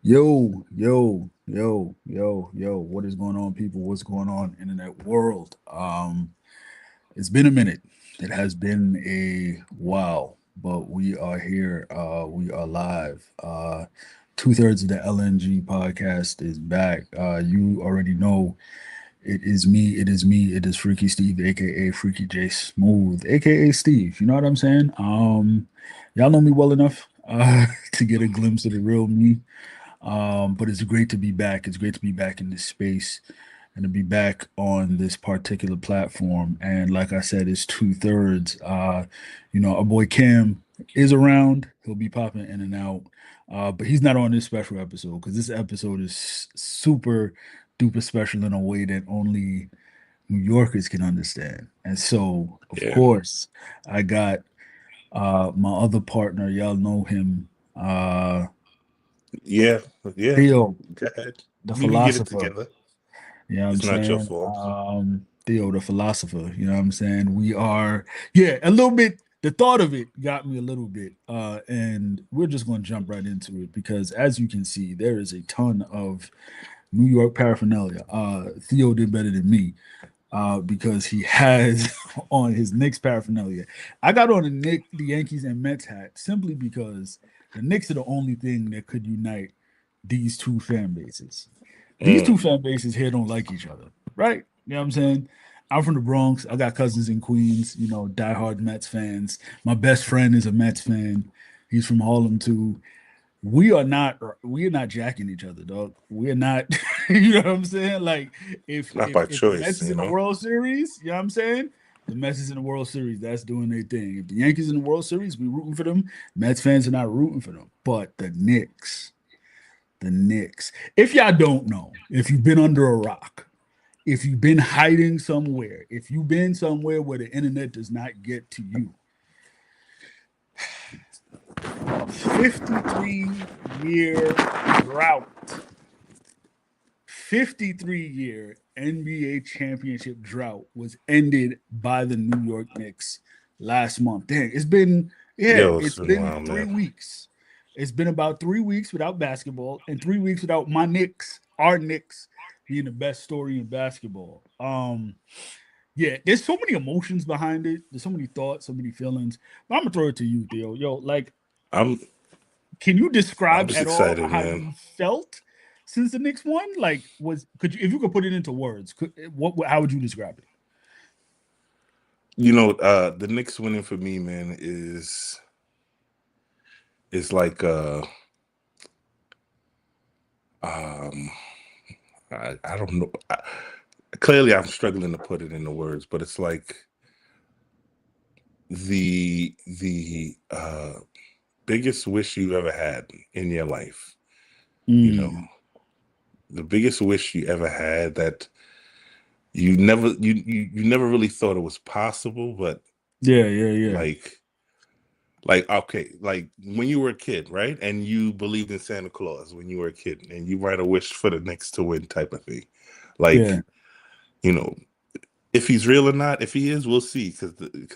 Yo, what is going on, people? What's going on, internet world? It's been a minute. It has been a while, but we are here. We are live. Two-thirds of the LNG podcast is back. You already know it is me. It is me. It is Freaky Steve, aka Freaky J Smooth, aka Steve. You know what I'm saying? Y'all know me well enough to get a glimpse of the real me. But it's great to be back. It's great to be back in this space and to be back on this particular platform. And like I said, it's two-thirds. Our boy Cam is around. He'll be popping in and out. But he's not on this special episode because this episode is super duper special in a way that only New Yorkers can understand. And so, of Yeah, course, I got my other partner. Y'all know him, yeah, yeah. Theo, Go ahead. the We get it philosopher. together. You know what I'm It's not your saying? fault. Theo, the philosopher. You know what I'm saying? We are, yeah, a little bit. The thought of it got me a little bit, and we're just going to jump right into it because, as you can see, there is a ton of New York paraphernalia. Theo did better than me because he has on his Knicks paraphernalia. I got on the Yankees and Mets hat simply because the Knicks are the only thing that could unite these two fan bases. These two Mm. fan bases here don't like each other, right? You know what I'm saying? I'm from the Bronx. I got cousins in Queens, diehard Mets fans. My best friend is a Mets fan. He's from Harlem too. We are not jacking each other, dog. We are not, you know what I'm saying? Like if Not if by if the choice, Mets is you in the know. World Series, you know what I'm saying? The Mets is in the World Series, that's doing their thing. If the Yankees in the World Series, we rooting for them. Mets fans are not rooting for them. But the Knicks. If y'all don't know, if you've been under a rock, if you've been hiding somewhere, if you've been somewhere where the internet does not get to you, a 53-year drought, 53-year NBA championship drought was ended by the New York Knicks last month. Dang, Yo, it's it's been been wild, three man. weeks. It's been about 3 weeks without basketball and 3 weeks without my Knicks, our Knicks, being the best story in basketball. Yeah, there's so many emotions behind it. There's so many thoughts, so many feelings. But I'm gonna throw it to you, Theo. Yo, like, I'm can you I'm describe just at all excited, how man. you felt since the Knicks won? Like, could you, if you could put it into words, how would you describe it? The Knicks winning for me, man, is like um I don't know. Clearly I'm struggling to put it into words, but it's like the biggest wish you ever had in your life, you know. Mm, The biggest wish you ever had that you never really thought it was possible, but yeah, yeah, yeah, like okay, like when you were a kid, right? And you believed in Santa Claus when you were a kid and you write a wish for the Knicks to win type of thing. yeah, Like, you know, if he's real or not, if he is, we'll see because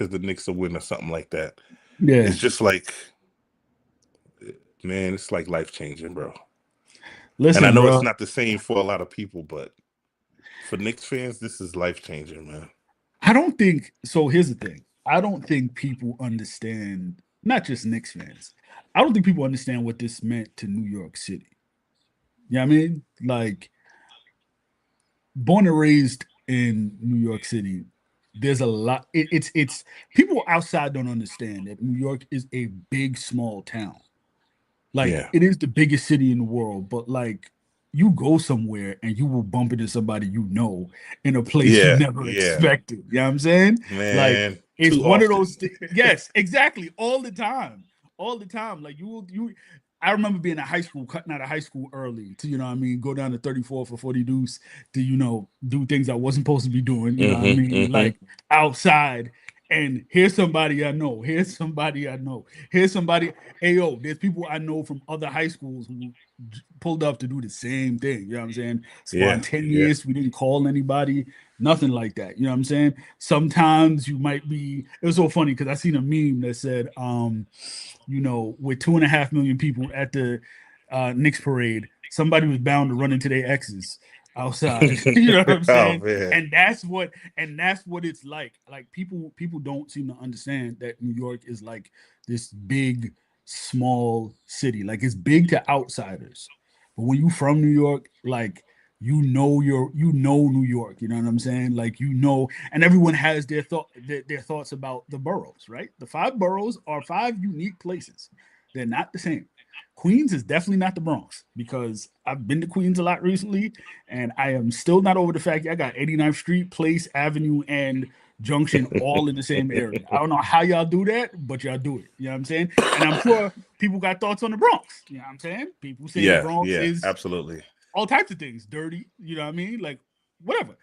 the Knicks will win or something like that. yeah. It's just like, man, it's like life changing, bro. And I Listen, know it's bro, not the same for a lot of people, but for Knicks fans, this is life changing, man. I don't think so. Here's the thing: I don't think people understand, not just Knicks fans. I don't think people understand what this meant to New York City. You know what I mean? Like, born and raised in New York City, there's a lot. It's people outside don't understand that New York is a big small town. Like Yeah, it is the biggest city in the world, but like you go somewhere and you will bump into somebody you know in a place you yeah, never yeah, expected. You know what I'm saying? Like man. it's Too one of those often. yes, exactly, all the time. All the time. Like you I remember being at high school, cutting out of high school early to, you know what I mean, go down to 34 for 40 deuce to, do things I wasn't supposed to be doing, you know what I mean? Hmm. Like outside. And here's somebody I know. Here's somebody I know. Here's somebody. Hey, yo, there's people I know from other high schools who pulled up to do the same thing. You know what I'm saying? Yeah, yeah. Spontaneous. We didn't call anybody. Nothing like that. You know what I'm saying? Sometimes you might be. It was so funny because I seen a meme that said, with 2.5 million people at the Knicks parade, somebody was bound to run into their exes outside. You know what I'm Oh saying? man. And that's what it's like. Like people don't seem to understand that New York is like this big, small city. Like it's big to outsiders, but when you from New York, like you know New York. You know what I'm saying? Like and everyone has their thoughts about the boroughs, right? The five boroughs are five unique places. They're not the same. Queens is definitely not the Bronx because I've been to Queens a lot recently, and I am still not over the fact that I got 89th Street, Place, Avenue, and Junction all in the same area. I don't know how y'all do that, but y'all do it. You know what I'm saying? And I'm sure people got thoughts on the Bronx. You know what I'm saying? People say the Yeah, Bronx yeah, is absolutely. all types of things, dirty. You know what I mean? Like whatever.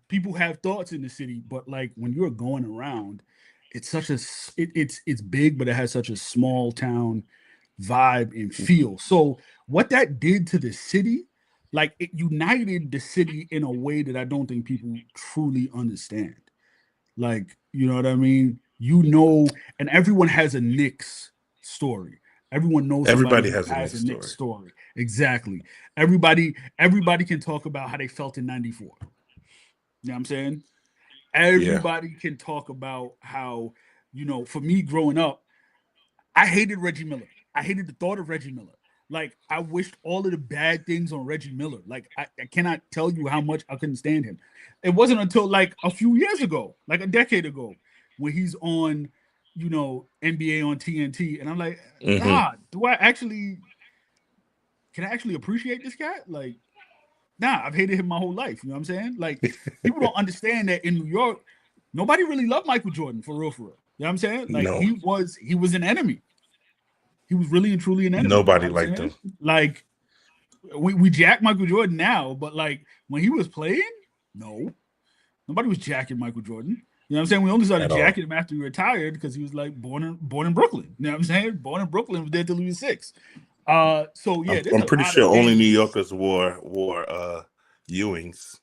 People have thoughts in the city, but like when you're going around, it's such a it's big, but it has such a small town vibe and feel. So what that did to the city, like it united the city in a way that I don't think people truly understand. Like, you know what I mean? And everyone has a Knicks story. Everyone knows somebody Everybody who has a has a next Knicks story. story. Exactly. Everybody can talk about how they felt in 94. You know what I'm saying? Yeah. Everybody can talk about how, for me growing up, I hated Reggie Miller. I hated the thought of Reggie Miller. Like I wished all of the bad things on Reggie Miller. Like I cannot tell you how much I couldn't stand him. It wasn't until like a few years ago, like a decade ago, when he's on, NBA on TNT, and I'm like, Hmm. God, do I actually can I actually appreciate this cat? Like, nah, I've hated him my whole life. You know what I'm saying? Like, people don't understand that in New York, nobody really loved Michael Jordan for real, for real. You know what I'm saying? Like No, he was an enemy. He was really and truly an enemy. You know nobody what I'm liked saying? them. Like we jack Michael Jordan now, but like when he was playing, no, nobody was jacking Michael Jordan. You know what I'm saying? We only started At all. jacking him after he retired because he was like born in Brooklyn. You know what I'm saying? Born in Brooklyn, was there till he was 6. So yeah, there's I'm a pretty lot of sure only New things. Yorkers wore Ewings.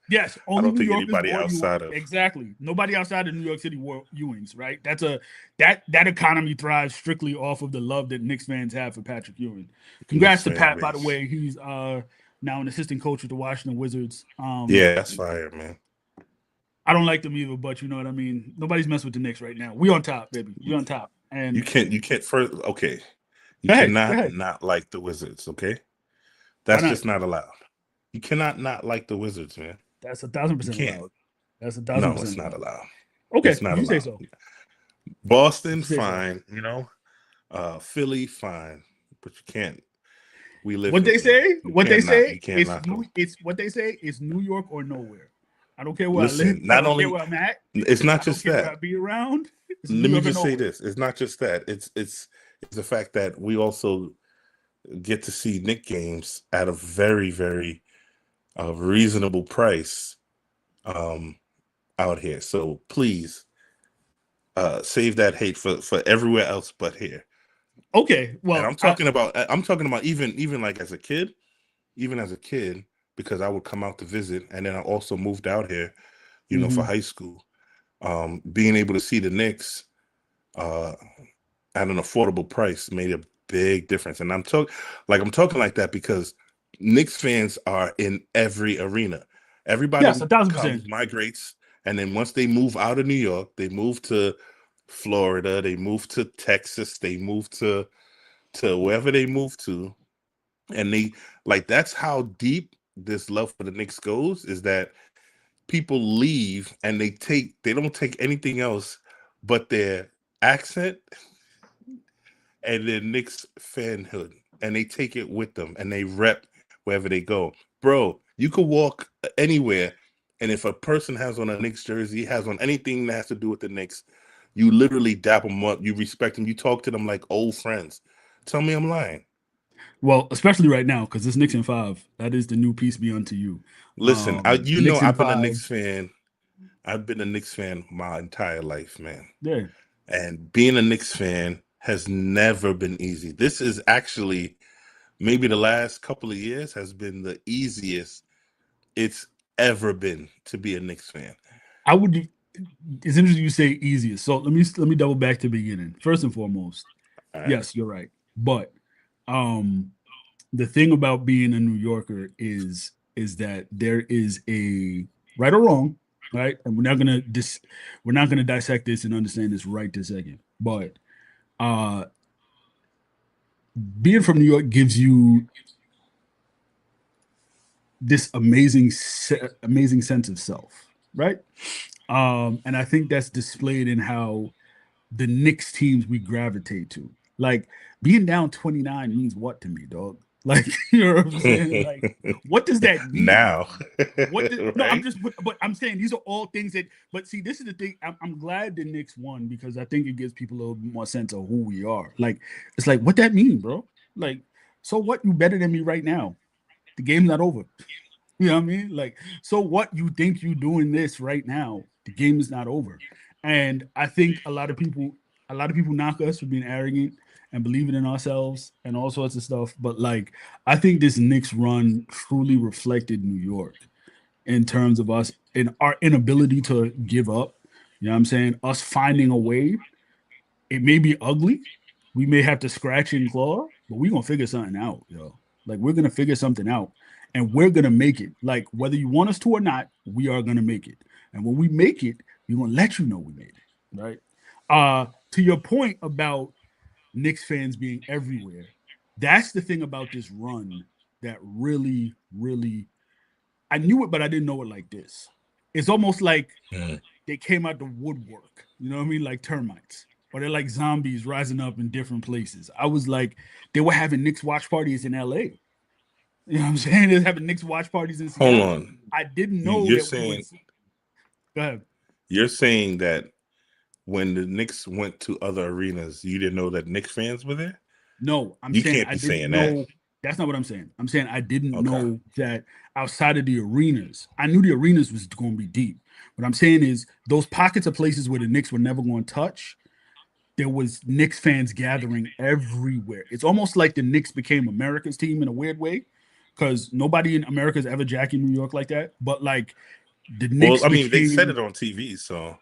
Yes, I only don't New think Yorkers anybody wore outside Ewing. of Exactly. Nobody outside of New York City wore Ewings, right? That economy thrives strictly off of the love that Knicks fans have for Patrick Ewing. Knicks Congrats to fan Pat, by the base. way. He's now an assistant coach with the Washington Wizards. Yeah, that's fire, man. I don't like them either, but you know what I mean. Nobody's messing with the Knicks right now. We on top, baby. We on top. You And can't first. Okay, you go ahead, go cannot ahead. not like the Wizards. Okay, Why that's not? just not allowed. You cannot not like the Wizards, man. That's 1,000% You can't. allowed. That's a thousand No, it's percent not allowed. allowed. Okay, It's not if you say allowed. so. If Boston, you say so. fine. Philly, fine, but you can't. We live What here, they man. say, You what they can't not. say, You can't knock them. it's what they say is New York or nowhere. I don't care where I live. Listen, I not don't care only where I'm at. it's not I don't just care where I that. be around. It's New Let me York or just say nowhere. this: it's not just that. It's the fact that we also get to see Nick games at a very reasonable price um, out here. So please save that hate for everywhere else but here. Okay, And well, I'm talking about even like as a kid, even as a kid, because I would come out to visit, and then I also moved out here, for mhm. high school. Being able to see the Knicks uh, at an affordable price made a big difference. And I'm talking like that because Knicks fans are in every arena. Everybody Yes, who a thousand comes percent. migrates, and then once they move out of New York, they move to Florida, they move to Texas, they move to wherever they move to, and they like that's how deep this love for the Knicks goes. Is that people leave and they don't take anything else but their accent and their Knicks fanhood, and they take it with them and they rep wherever they go. Bro, you could walk anywhere, and if a person has on a Knicks jersey, has on anything that has to do with the Knicks, you literally dap them up, you respect them, you talk to them like old friends. Tell me I'm lying. Well, especially right now because this Knicks in 5. That is the new peace be unto you. Listen, Knicks in I've been a 5. Knicks fan. I've been a Knicks fan my entire life, man. Yeah, And being a Knicks fan has never been easy. This is actually maybe the last couple of years has been the easiest it's ever been to be a Knicks fan. I would. It's interesting you say easiest. So let me double back to the beginning. First and foremost, All right. yes, you're right. But Um, the thing about being a New Yorker is that there is a right or wrong, right? And we're not gonna dissect this and understand this right this second. But uh being from New York gives you this amazing sense of self, right? And I think that's displayed in how the Knicks teams we gravitate to. Like being down 29 means what to me, dog? Like, you know what I'm saying? Like, what does that mean? Now, What did no, I'm right? just but I'm saying these are all things that but see, this is the thing. I'm glad the Knicks won because I think it gives people a little bit more sense of who we are. Like, it's like, what that mean, bro? Like, so what, you better than me right now. The game's not over. You know what I mean? Like, so what, you think you doing this right now? The game is not over. And I think a lot of people knock us for being arrogant and believing in ourselves and all sorts of stuff. But like, I think this Knicks run truly reflected New York in terms of us in our inability to give up. You know what I'm saying? Us finding a way. It may be ugly. We may have to scratch and claw, but we're gonna figure something out, yo. Like, we're gonna figure something out and we're gonna make it. Like, whether you want us to or not, we are gonna make it. And when we make it, we're gonna let you know we made it. Right. To your point about Knicks fans being everywhere, that's the thing about this run that really, really, I knew it, but I didn't know it like this. It's almost like Mm. they came out the woodwork. You know what I mean? Like termites. Or they're like zombies rising up in different places. I was like, they were having Knicks watch parties in LA. You know what I'm saying? They're having Knicks watch parties in Hold Seattle. on. I didn't You, know you're that we would. saying Go ahead. you're saying that when the Knicks went to other arenas, you didn't know that Knicks fans were there? No, I'm You saying can't I be didn't saying that. know. That's not what I'm saying. I'm saying I didn't Okay. know that outside of the arenas, I knew the arenas was going to be deep. What I'm saying is those pockets of places where the Knicks were never going to touch, there was Knicks fans gathering everywhere. It's almost like the Knicks became America's team in a weird way, because nobody in America's ever jacking New York like that. But like the Well, Knicks I mean, they said became it on TV, so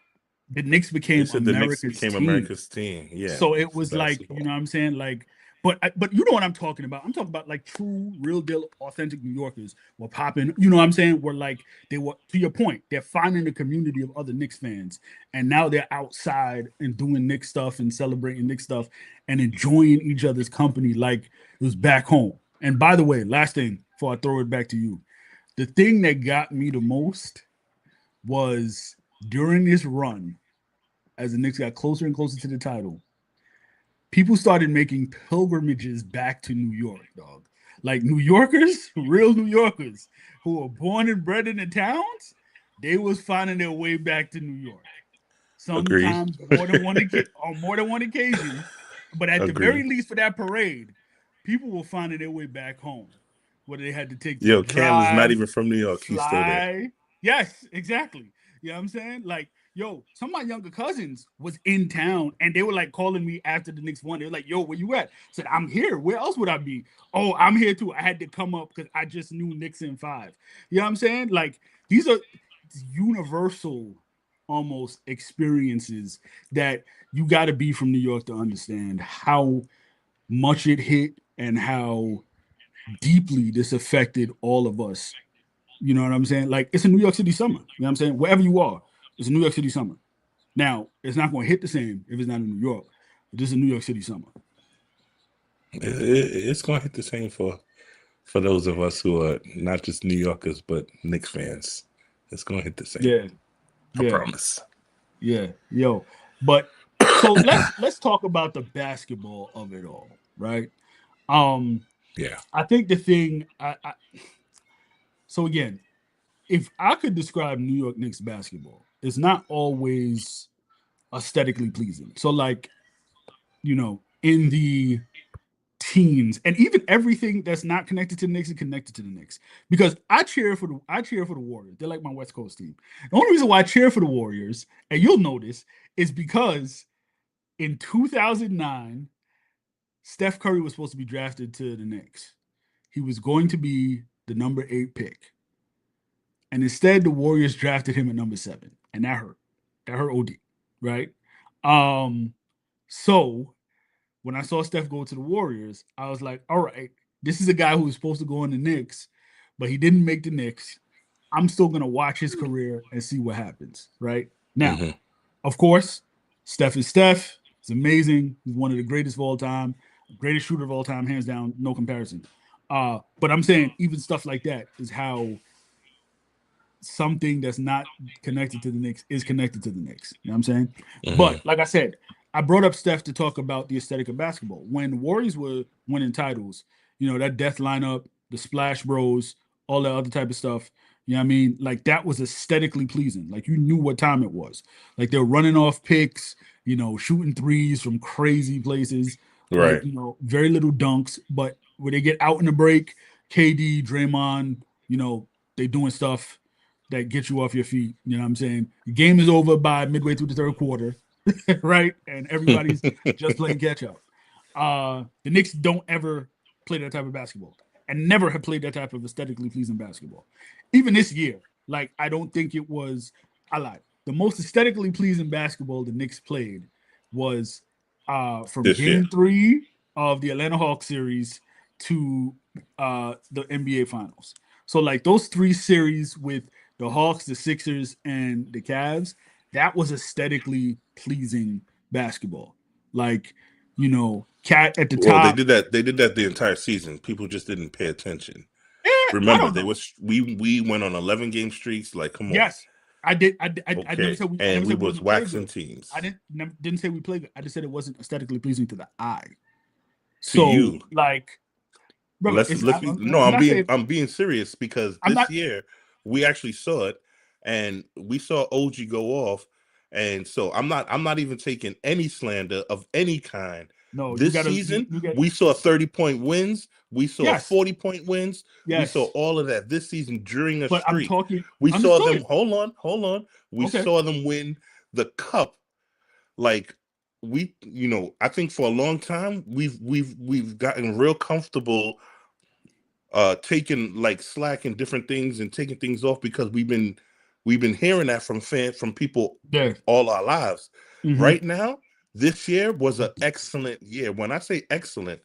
the Knicks they became said the Knicks America's became team. America's team. Yeah, So it for was like, you know basketball. what I'm saying? Like, but you know what I'm talking about. I'm talking about like true, real deal, authentic New Yorkers were popping. You know what I'm saying? Were like, they were, to your point, they're finding a community of other Knicks fans, and now they're outside and doing Knicks stuff and celebrating Knicks stuff and enjoying each other's company like it was back home. And by the way, last thing before I throw it back to you, the thing that got me the most was during this run, as the Knicks got closer and closer to the title, people started making pilgrimages back to New York, dog. Like New Yorkers, real New Yorkers who were born and bred in the towns, they was finding their way back to New York. Agreed. Sometimes on more than one occasion, but at the very Agreed. least for that parade, people were finding their way back home. Whether they had to take the Yo, Cam is not drive, even from New York. He's still there. fly. Yes, exactly. You know what I'm saying? Like, yo, some of my younger cousins was in town and they were like calling me after the Knicks won. They were like, yo, where you at? I said, I'm here. Where else would I be? Oh, I'm here too. I had to come up because I just knew Knicks in five. You know what I'm saying? Like, these are universal almost experiences that you got to be from New York to understand how much it hit and how deeply this affected all of us. You know what I'm saying? Like, it's a New York City summer. You know what I'm saying? Wherever you are, it's a New York City summer. Now, it's not going to hit the same if it's not in New York, but this is a New York City summer. It's going to hit the same for those of us who are not just New Yorkers but Knicks fans. It's going to hit the same. Yeah, I yeah, promise. yeah, yo. But so let's talk about the basketball of it all, right? Um, Yeah. I think the thing I so again, if I could describe New York Knicks basketball, it's not always aesthetically pleasing. So like, in the teams and even everything that's not connected to the Knicks is connected to the Knicks, because I cheer for the Warriors. They're like my West Coast team. The only reason why I cheer for the Warriors, and you'll notice, is because in 2009, Steph Curry was supposed to be drafted to the Knicks. He was going to be the number 8 pick, and instead the Warriors drafted him at number 7, and that hurt. That hurt OD, right? Um, so when I saw Steph go to the Warriors, I was like, all right, this is a guy who was supposed to go in the Knicks, but he didn't make the Knicks. I'm still gonna watch his career and see what happens. Right now, Hmm. of course, Steph is Steph. He's amazing. He's one of the greatest of all time, greatest shooter of all time, hands down, no comparison. But I'm saying even stuff like that is how something that's not connected to the Knicks is connected to the Knicks. You know what I'm saying? Hmm. But like I said, I brought up Steph to talk about the aesthetic of basketball. When the Warriors were winning titles, that death lineup, the Splash Bros, all that other type of stuff. You know what I mean? Like that was aesthetically pleasing. Like you knew what time it was. Like they're running off picks, shooting threes from crazy places. Like, Right. very little dunks. But when they get out in the break, KD, Draymond, they doing stuff that gets you off your feet. You know what I'm saying? The game is over by midway through the third quarter, right? And everybody's just playing catch up. The Knicks don't ever play that type of basketball and never have played that type of aesthetically pleasing basketball. Even this year, like I don't think it was. I lied. The most aesthetically pleasing basketball the Knicks played was from This year. Game 3 of the Atlanta Hawks series to the NBA Finals. So like those three series with the Hawks, the Sixers, and the Cavs, that was aesthetically pleasing basketball. Like, Cat at the Well, they top. did that. They did that the entire season. People just didn't pay attention. I Remember, don't they know. was we went on 11 game streaks. Like, come on, Yes, I did. I never okay. said we. I And never we said we was didn't play waxing good. I teams didn't say we played good. I just said it wasn't aesthetically pleasing to the eye. to So you. like, brother, Let's be no. I'm not saying I'm being serious because I'm this not. year we actually saw it, and we saw OG go off, and so I'm not even taking any slander of any kind. No, you This gotta. season You get. we saw 30-point wins, we saw Yes, 40-point wins, we saw yes. all of that this season during a But I'm streak. talking. We saw them. Understood. Hold on. We Okay. saw them win the cup. Like I think for a long time we've gotten real comfortable taking like slack and different things and taking things off because we've been hearing that from people Yeah. all our lives. Mm-hmm. Right now, this year was an excellent year. When I say excellent,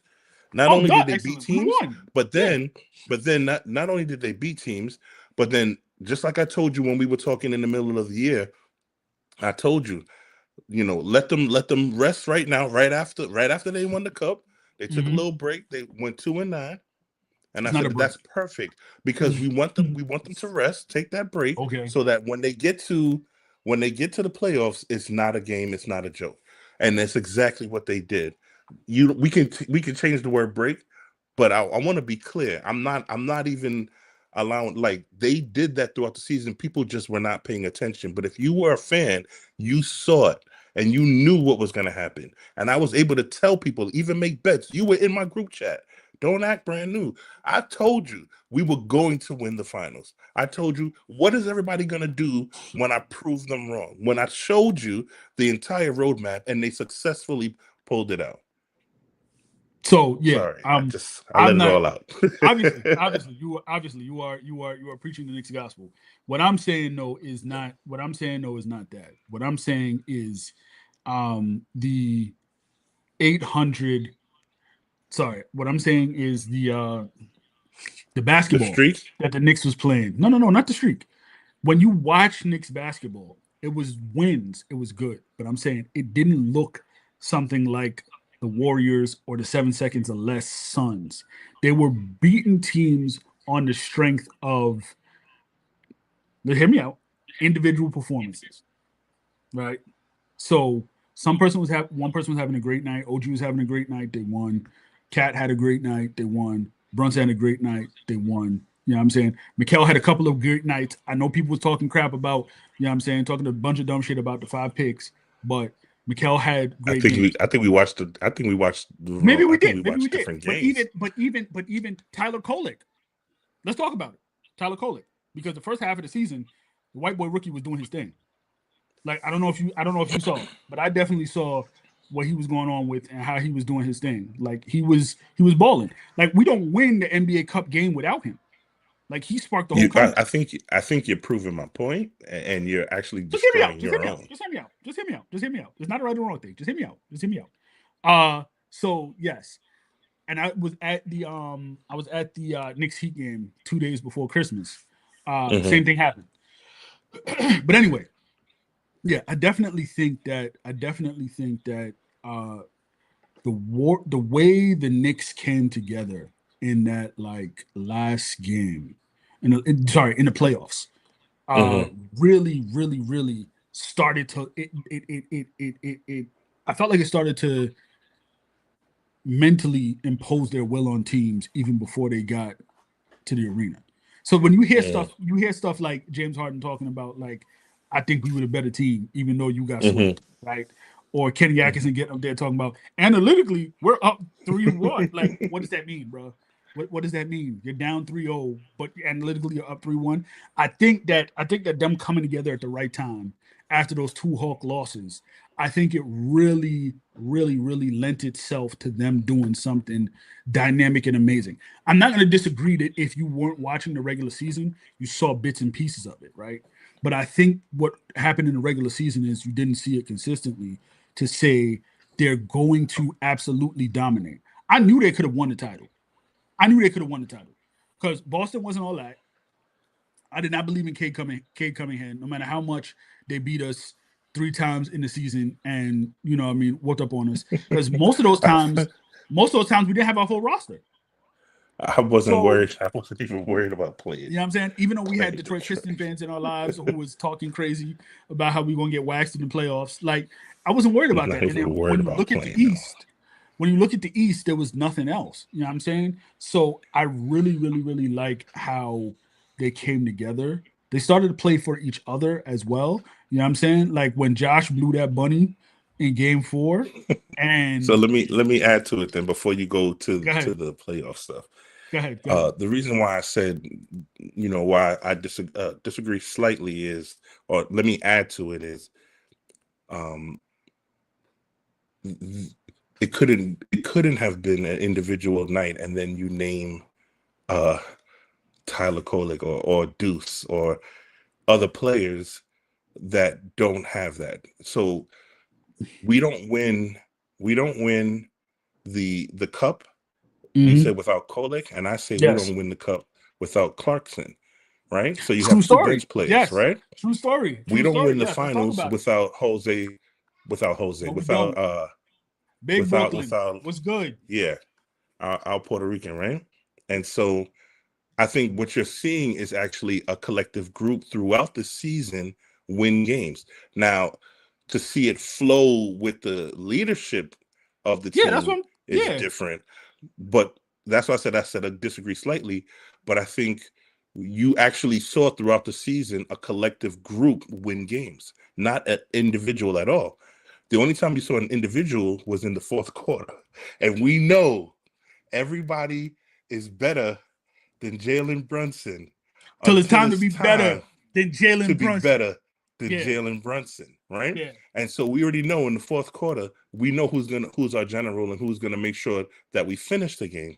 not Oh, only duh, did they beat excellent. We teams, won. but Yeah. then not only did they beat teams, but then just like I told you when we were talking in the middle of the year, I told you, let them rest right now, right after they won the cup. They took a Mm-hmm. little break. They went 2-9. And I It's not said a that break. that's perfect because we want them to rest, take that break, Okay. so that when they get to the playoffs, it's not a game, it's not a joke, and that's exactly what they did. We can change the word break, but I want to be clear. I'm not even allowing, like, they did that throughout the season. People just were not paying attention. But if you were a fan, you saw it and you knew what was going to happen. And I was able to tell people, even make bets. You were in my group chat. Don't act brand new. I told you we were going to win the finals. I told you, what is everybody going to do when I prove them wrong? When I showed you the entire roadmap and they successfully pulled it out. So yeah, Sorry, I let I'm it not. all out. Obviously you are preaching the Knicks gospel. What I'm saying though is not. What I'm saying though is not that. What I'm saying is, the 800. Sorry, what I'm saying is the The basketball streak. that the Knicks was playing. No, no, no, not the streak. When you watch Knicks basketball, it was wins. It was good, but I'm saying it didn't look something like the Warriors or the 7 seconds or less Suns. They were beating teams on the strength of, hear me out, individual performances, right? So one person was having a great night. OG was having a great night. They won. Cat had a great night. They won. Brunson had a great night. They won. You know what I'm saying? Mikel had a couple of great nights. I know people was talking crap about, you know what I'm saying, talking a bunch of dumb shit about the 5 picks, but Mikel had I great think we games. I think we watched the I think we watched the Maybe wrong. we I think we did. Maybe we watched did. different But games. even Tyler Kolek. Let's talk about it. Tyler Kolek. Because the first half of the season, the white boy rookie was doing his thing. Like I don't know if you saw, but I definitely saw what he was going on with and how he was doing his thing. Like he was balling. Like we don't win the NBA Cup game without him. Like he sparked the whole You, I comeback. think I think you're proving my point, and you're actually Just hear me out. destroying Just hear your me out. own. Just hear me out. Just hear me out. Just hear me out. It's not a right or wrong thing. Just hear me out. Just hear me out. So yes, and I was at the Knicks Heat game 2 days before Christmas. Mm-hmm. Same thing happened. But anyway, yeah, I definitely think that uh the way the Knicks came together in that like last game, in the playoffs, uh Mm-hmm. really started to it I felt like it started to mentally impose their will on teams even before they got to the arena. So when you hear stuff like James Harden talking about like, I think we were the better team, even though you got Mm-hmm. swept, right? Or Kenny Atkinson getting up there talking about analytically we're up 3-1. Like, what does that mean, bro? What does that mean? You're down 3-0, but analytically you're up 3-1. I think that them coming together at the right time after those two Hawk losses, I think it really lent itself to them doing something dynamic and amazing. I'm not going to disagree that if you weren't watching the regular season, you saw bits and pieces of it, right? But I think what happened in the regular season is you didn't see it consistently to say they're going to absolutely dominate. I knew they could have won the title. I knew they could have won the title because Boston wasn't all that. I did not believe in Cade Cunningham, no matter how much they beat us 3 times in the season, and I mean, whooped up on us. Because most of those times we didn't have our full roster. I wasn't So worried. I wasn't even worried about you know what I'm saying? Even though we had playing Detroit Piston Detroit. fans in our lives who was talking crazy about how we are gonna get waxed in the playoffs, like I wasn't worried about Not that. And even then worried when you about look at the playing them. East, there was nothing else. You know what I'm saying? So I really like how they came together. They started to play for each other as well. You know what I'm saying? Like when Josh blew that bunny in game 4, So and let me add to it then before you go go to ahead, the playoff stuff. go ahead. The reason why I said, why I disagree slightly is, or let me add to it is, um, it couldn't have been an individual night, and then you name uh Tyler Kolek or Deuce or other players that don't have that. So we don't win, we don't win the cup. You Hmm. said without Kolek, and I say we Yes, don't win the cup without Clarkson, right? So you true have two story. bench players, Yes, right? true story. We True don't story. win the Yes, let's talk finals about it. without Jose, No, we don't. Big Brooklyn. without What's good? yeah, our Puerto Rican, right? And so I think what you're seeing is actually a collective group throughout the season win games. Now, to see it flow with the leadership of the Yeah, that's team what I'm. is Yeah. different. But that's why I said I disagree slightly. But I think you actually saw throughout the season a collective group win games, not an individual at all. The only time you saw an individual was in the fourth quarter. And we know everybody is better than Jalen Brunson Till it's until time to it's be better time than to Jalen be Brunson. better than Yeah. Jalen Brunson, right? Yeah. And so we already know in the fourth quarter, we know who's our general and who's gonna make sure that we finish the game.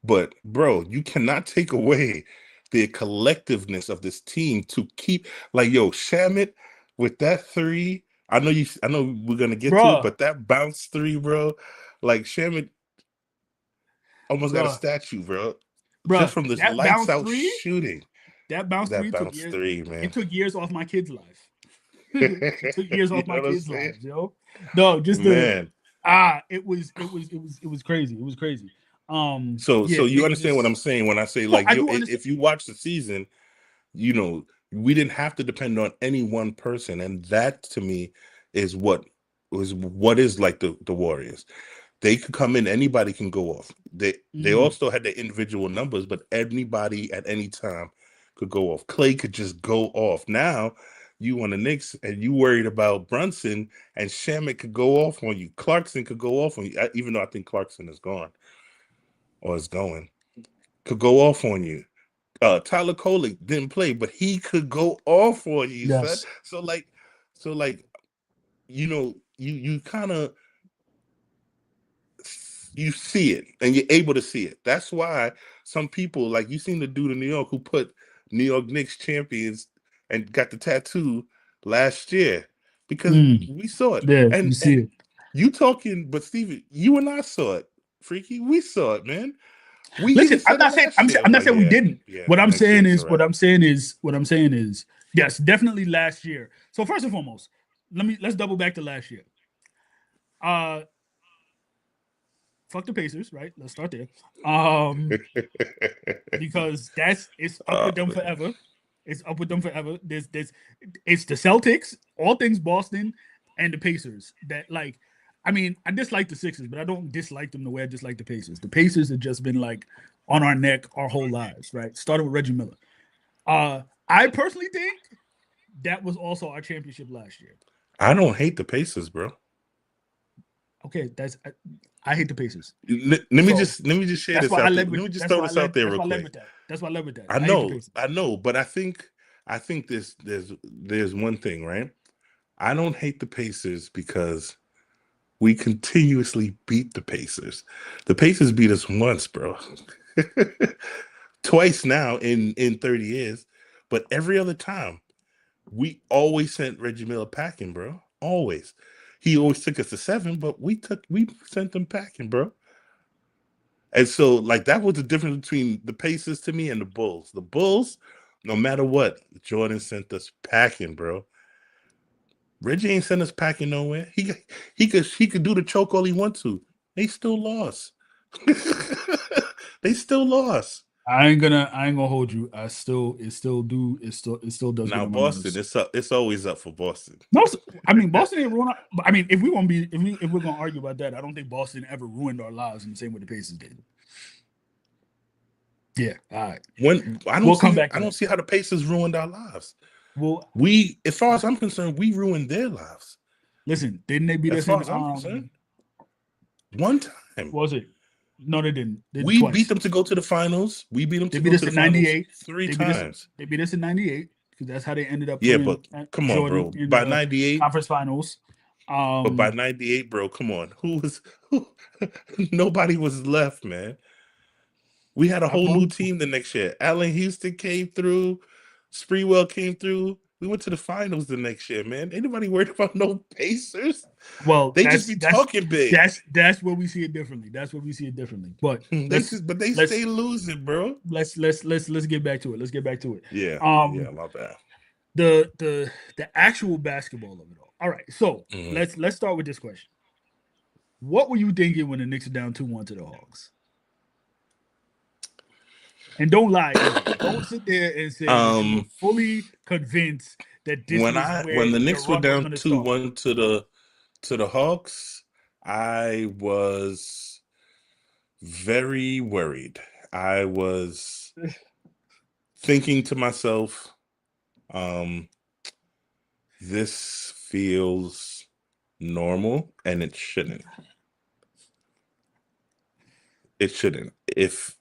But bro, you cannot take away the collectiveness of this team to keep like Shamit with that three. I know we're gonna get to it, Bruh. but that bounce three, bro, like Shamit almost got a Bruh. statue, bro. Just Bruh. from this lights out shooting. That bounce That three took bounce years. three, It man. took years off my kids' life. It took years You off know my what I'm kids' saying? lives, yo. No, just the Man. it was crazy. It was crazy. So Yeah, you it understand what I'm just saying when I say no, like I do understand. if you watch the season, you know, we didn't have to depend on any one person. And that to me is what is like the Warriors. They could come in, anybody can go off. They Mm, also had their individual numbers, but anybody at any time could go off. Clay could just go off. Now you on the Knicks and you worried about Brunson and Shamit could go off on you. Clarkson could go off on you, even though I think Clarkson is gone or is going, could go off on you. Tyler Kolek didn't play, but he could go off on you, son. yes. So like you kind of you see it and you're able to see it. That's why some people like you seen the dude in New York who put New York Knicks champions and got the tattoo last year because Mm, we saw it. yeah, you And see it. You talking, but Steven, you and I saw it, Freaky. We saw it, man. We even Listen, I'm said it not saying last year. I'm not Like, saying we yeah, didn't. yeah, What I'm next year saying it's a is wrap. what I'm saying is yes, definitely last year. So first and foremost, let's double back to last year. Uh Fuck the Pacers, right? Let's start there. Because that's it's up Oh with them man. forever. It's up with them forever. There's it's the Celtics, all things Boston, and the Pacers. That like, I mean, I dislike the Sixers, but I don't dislike them the way I dislike the Pacers. The Pacers have just been like on our neck our whole lives, right? Starting with Reggie Miller. I personally think that was also our championship last year. I don't hate the Pacers, bro. Okay, I hate the Pacers. Let So me just share that's this why I out there. led Let with me just throw this out there that's real why I led quick. with that. That's why I led with that. I I hate the know, Pacers. but I think there's one thing, right? I don't hate the Pacers because we continuously beat the Pacers. The Pacers beat us once, bro. Twice now in 30 years, but every other time we always sent Reggie Miller packing, bro. Always. He always took us to 7, but we sent them packing, bro. And so, like, that was the difference between the Pacers to me and the Bulls. The Bulls, no matter what, Jordan sent us packing, bro. Reggie ain't sent us packing nowhere. He could do the choke all he wants to. They still lost. They still lost. I ain't gonna hold you. It still does get Now on my Boston, nerves. it's up. It's always up for Boston. No, I mean Boston ain't ruined. I mean, if we gonna be if we're gonna argue about that, I don't think Boston ever ruined our lives in the same way the Pacers did. Yeah, all right. When We'll come back I to don't that. see how the Pacers ruined our lives. Well, We, as far as I'm concerned, we ruined their lives. listen, didn't they beat As us far in as I'm concerned, one time what was it? No, they didn't. They did we beat twice. them to go to the finals. We beat them They to beat go us to the in finals '98. three They beat us. times. They beat us in '98 because that's how they ended up Yeah, playing but come on, Jordan bro. in By the '98, conference finals. but by Um, '98, bro, come on. Who was who? Nobody was left, man. We had a I'm whole new going. team the next year. Allen Houston came through. Spreewell came through. We went to the finals the next year, man. Ain't nobody worried about no Pacers. Well, They just be talking big. that's where we see it differently. That's where we see it differently. But But they let's stay losing, bro. let's get back to it. Let's get back to it. Yeah, yeah, Um, my bad. the actual basketball of it all. All right, so Mhm. let's start with this question. What were you thinking when the Knicks are down 2-1 to the Hawks? And don't lie either. Don't sit there and say that you were um, fully convinced that this was when where the the Knicks were run was down going to two start. one to the Hawks, I was very worried. I was thinking to myself, um, this feels normal, and it shouldn't. It shouldn't. If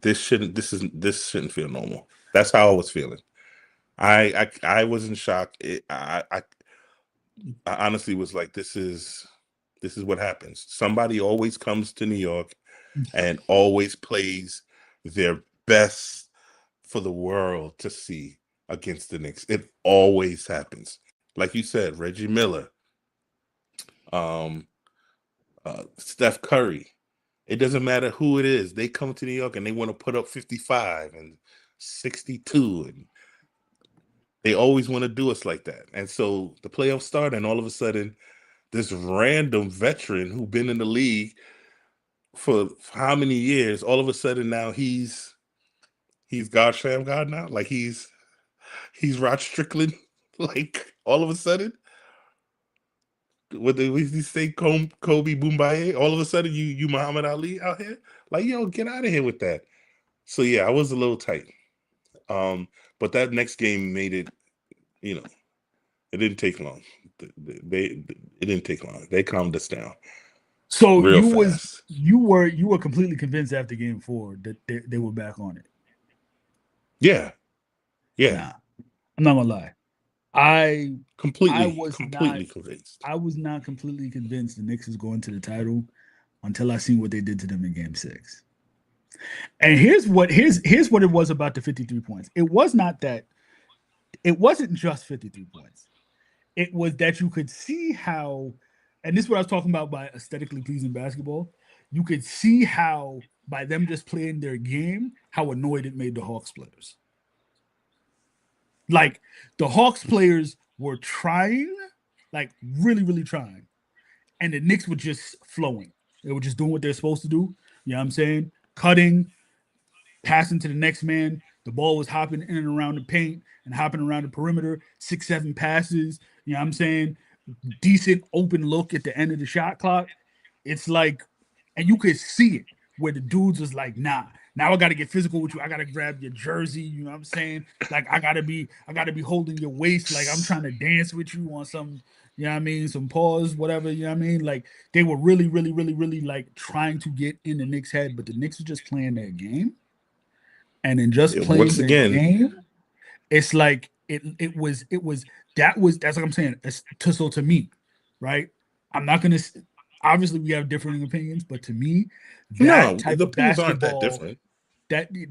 this shouldn't feel normal. That's how I was feeling. I was in shock. I honestly was like, this is what happens. Somebody always comes to New York and always plays their best for the world to see against the Knicks. It always happens. Like you said, Reggie Miller, um, Steph Curry. It doesn't matter who it is. They come to New York and they want to put up 55 and 62, and they always want to do us like that. And so the playoffs start, and all of a sudden, this random veteran who's been in the league for how many years, all of a sudden now he's God Sham God now. Like he's Rod Strickland. Like all of a sudden, what they say, Kobe Boombaye. All of a sudden, you Muhammad Ali out here. Like yo, get out of here with that. So yeah, I was a little tight. Um, but that next game made it. You know, it didn't take long. It didn't take long. They calmed us down So real fast. you were completely convinced after game 4 that they were back on it. Yeah, yeah, Nah, I'm not gonna lie. I I completely, was not completely convinced. I was not completely convinced the Knicks is going to the title until I seen what they did to them in game 6. And here's what it was about the 53 points. It wasn't just 53 points. It was that you could see how and this is what I was talking about by aesthetically pleasing basketball. You could see how by them just playing their game, how annoyed it made the Hawks players. Like the Hawks players were trying, like really, really trying, and the Knicks were just flowing. They were just doing what they're supposed to do. You know what I'm saying? Cutting, passing to the next man. The ball was hopping in and around the paint and hopping around the perimeter. 6, 7 passes. You know what I'm saying? Decent open look at the end of the shot clock. It's like, and you could see it where the dudes was like, nah, now I gotta get physical with you. I gotta grab your jersey, you know what I'm saying? Like I gotta be holding your waist, like I'm trying to dance with you on some, you know what I mean, some pause, whatever, you know what I mean? Like they were really, really, really, really like trying to get in the Knicks' head, but the Knicks were just playing their game. And in just playing Once their again, game, it's like that's what I'm saying. It's to me, right? I'm not gonna obviously we have differing opinions, but to me, that no, type the of opinions aren't that basketball, different.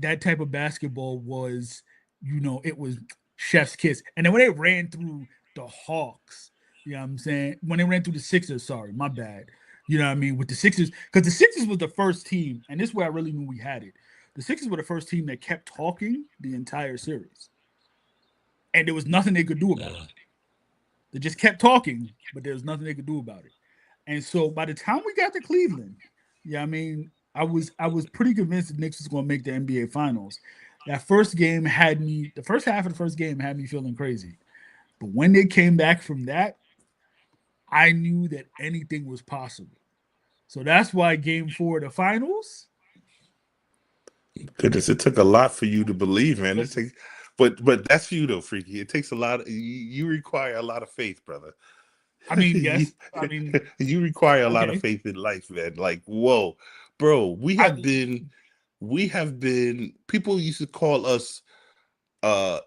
that type of basketball was, it was chef's kiss. And then when they ran through the Hawks, you know what I'm saying? When they ran through the Sixers, sorry, my bad. You know what I mean? With the Sixers, because the Sixers was the first team, and this is where I really knew we had it. The Sixers were the first team that kept talking the entire series, and there was nothing they could do about it. They just kept talking, but there was nothing they could do about it. And so by the time we got to Cleveland, yeah, I mean, I was pretty convinced the Knicks was going to make the NBA Finals. The first half of the first game had me feeling crazy. But when they came back from that, I knew that anything was possible. So that's why game 4 of the finals, Goodness, it took a lot for you to believe, man. It listen, takes, but that's you though, Freaky. It takes a lot. You require a lot of faith, brother. I mean, you, yes, I mean, you require a lot of okay. faith in life, man. Like, whoa, bro. I We have been. People used to call us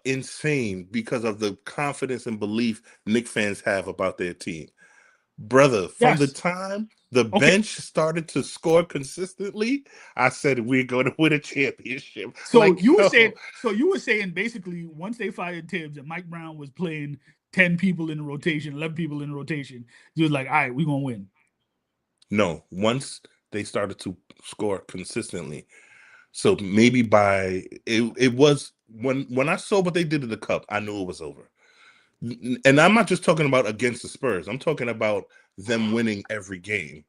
insane because of the confidence and belief Knick fans have about their team. Brother, from the yes. time the Okay. bench started to score consistently, I said we're going to win a championship. So Like, you were saying, yo, basically once they fired Tibbs and Mike Brown was playing 10 people in the rotation, 11 people in the rotation, you was like, all right, we're gonna win. no, once they started to score consistently. So maybe by it was when I saw what they did to the cup, I knew it was over. And I'm not just talking about against the Spurs. I'm talking about them winning every game.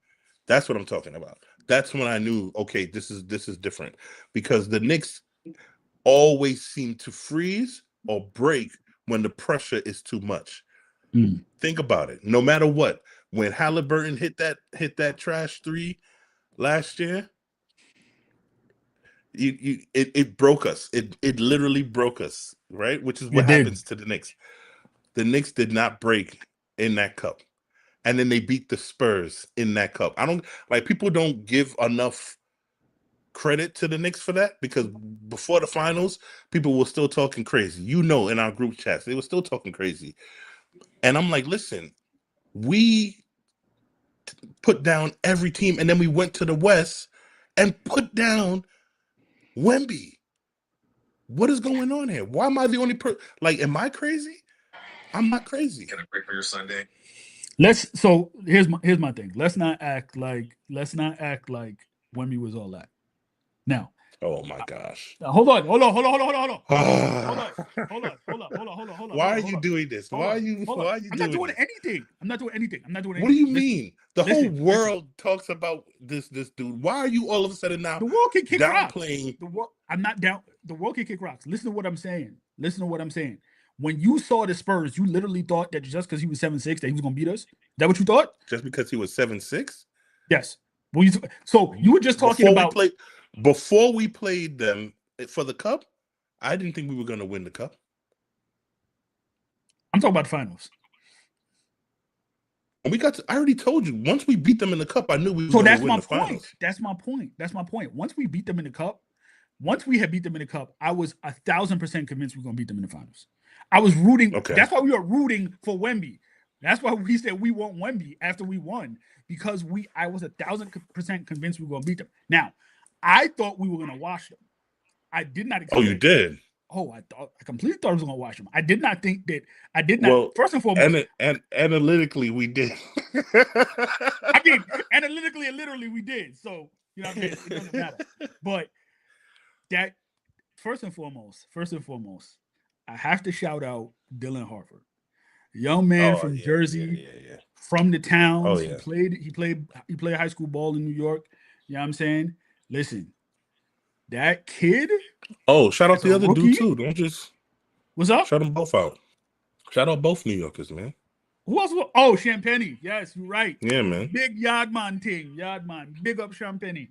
That's what I'm talking about. That's when I knew, okay, this is different because the Knicks always seem to freeze or break when the pressure is too much. Mm. Think about it. No matter what, when Halliburton hit that trash three last year, it broke us. It literally broke us, right? Which is what It did. happens to the Knicks. The Knicks did not break in that cup. And then they beat the Spurs in that cup. I don't like people don't give enough credit to the Knicks for that because before the finals, people were still talking crazy. In our group chats, they were still talking crazy. And I'm like, listen, we put down every team, and then we went to the West and put down Wemby. What is going on here? Why am I the only like, am I crazy? I'm not crazy. Get a break for your Sunday. Here's my thing. Let's not act like Wemby was all that. Now, Oh my gosh. hold on, Why are you doing this? hold on, hold on. Why are you I'm not doing doing this? anything. I'm not doing anything. I'm not doing What do anything. you Listen, mean? The whole listen. world talks about this dude. Why are you all of a sudden now The world can kick rocks. downplaying? The world. I'm not down. The world can kick rocks. Listen to what I'm saying. Listen to what I'm saying. When you saw the Spurs, you literally thought that just because he was 7'6", that he was gonna beat us. Is that what you thought? Just because he was 7'6"? Yes. So you were just talking Before we about. played before we played them for the cup, I didn't think we were gonna win the cup. I'm talking about the finals. And I already told you, once we beat them in the cup, I knew we were So gonna that's win my the point. finals. That's my point. That's my point. Once we had beat them in the cup, I was 1,000% convinced we are gonna beat them in the finals. I was rooting. Okay. That's why we were rooting for Wemby. That's why we said we want Wemby after we won because I was 1,000% convinced we were gonna beat them. Now, I thought we were gonna wash them. I did not Oh, you expect. did? Oh, I completely thought I was gonna watch him. I did not think that. I did not. Well, First and foremost, and analytically, we did. I mean, analytically and literally, we did. So you know what I'm saying. It doesn't matter. But that first and foremost, I have to shout out Dylan Harper, young man Oh from yeah, yeah, Jersey, yeah, yeah. from the Oh towns. He yeah. played. He played high school ball in New York. You know what I'm saying? Listen, that kid Oh, shout out as the a other dude rookie. too. Don't just What's up? shout them both out. Shout out both New Yorkers, man. Who else? Oh, Champagne. Yes, you're right. Yeah, man. Big Yardman thing. Yardman. Big up Champagne.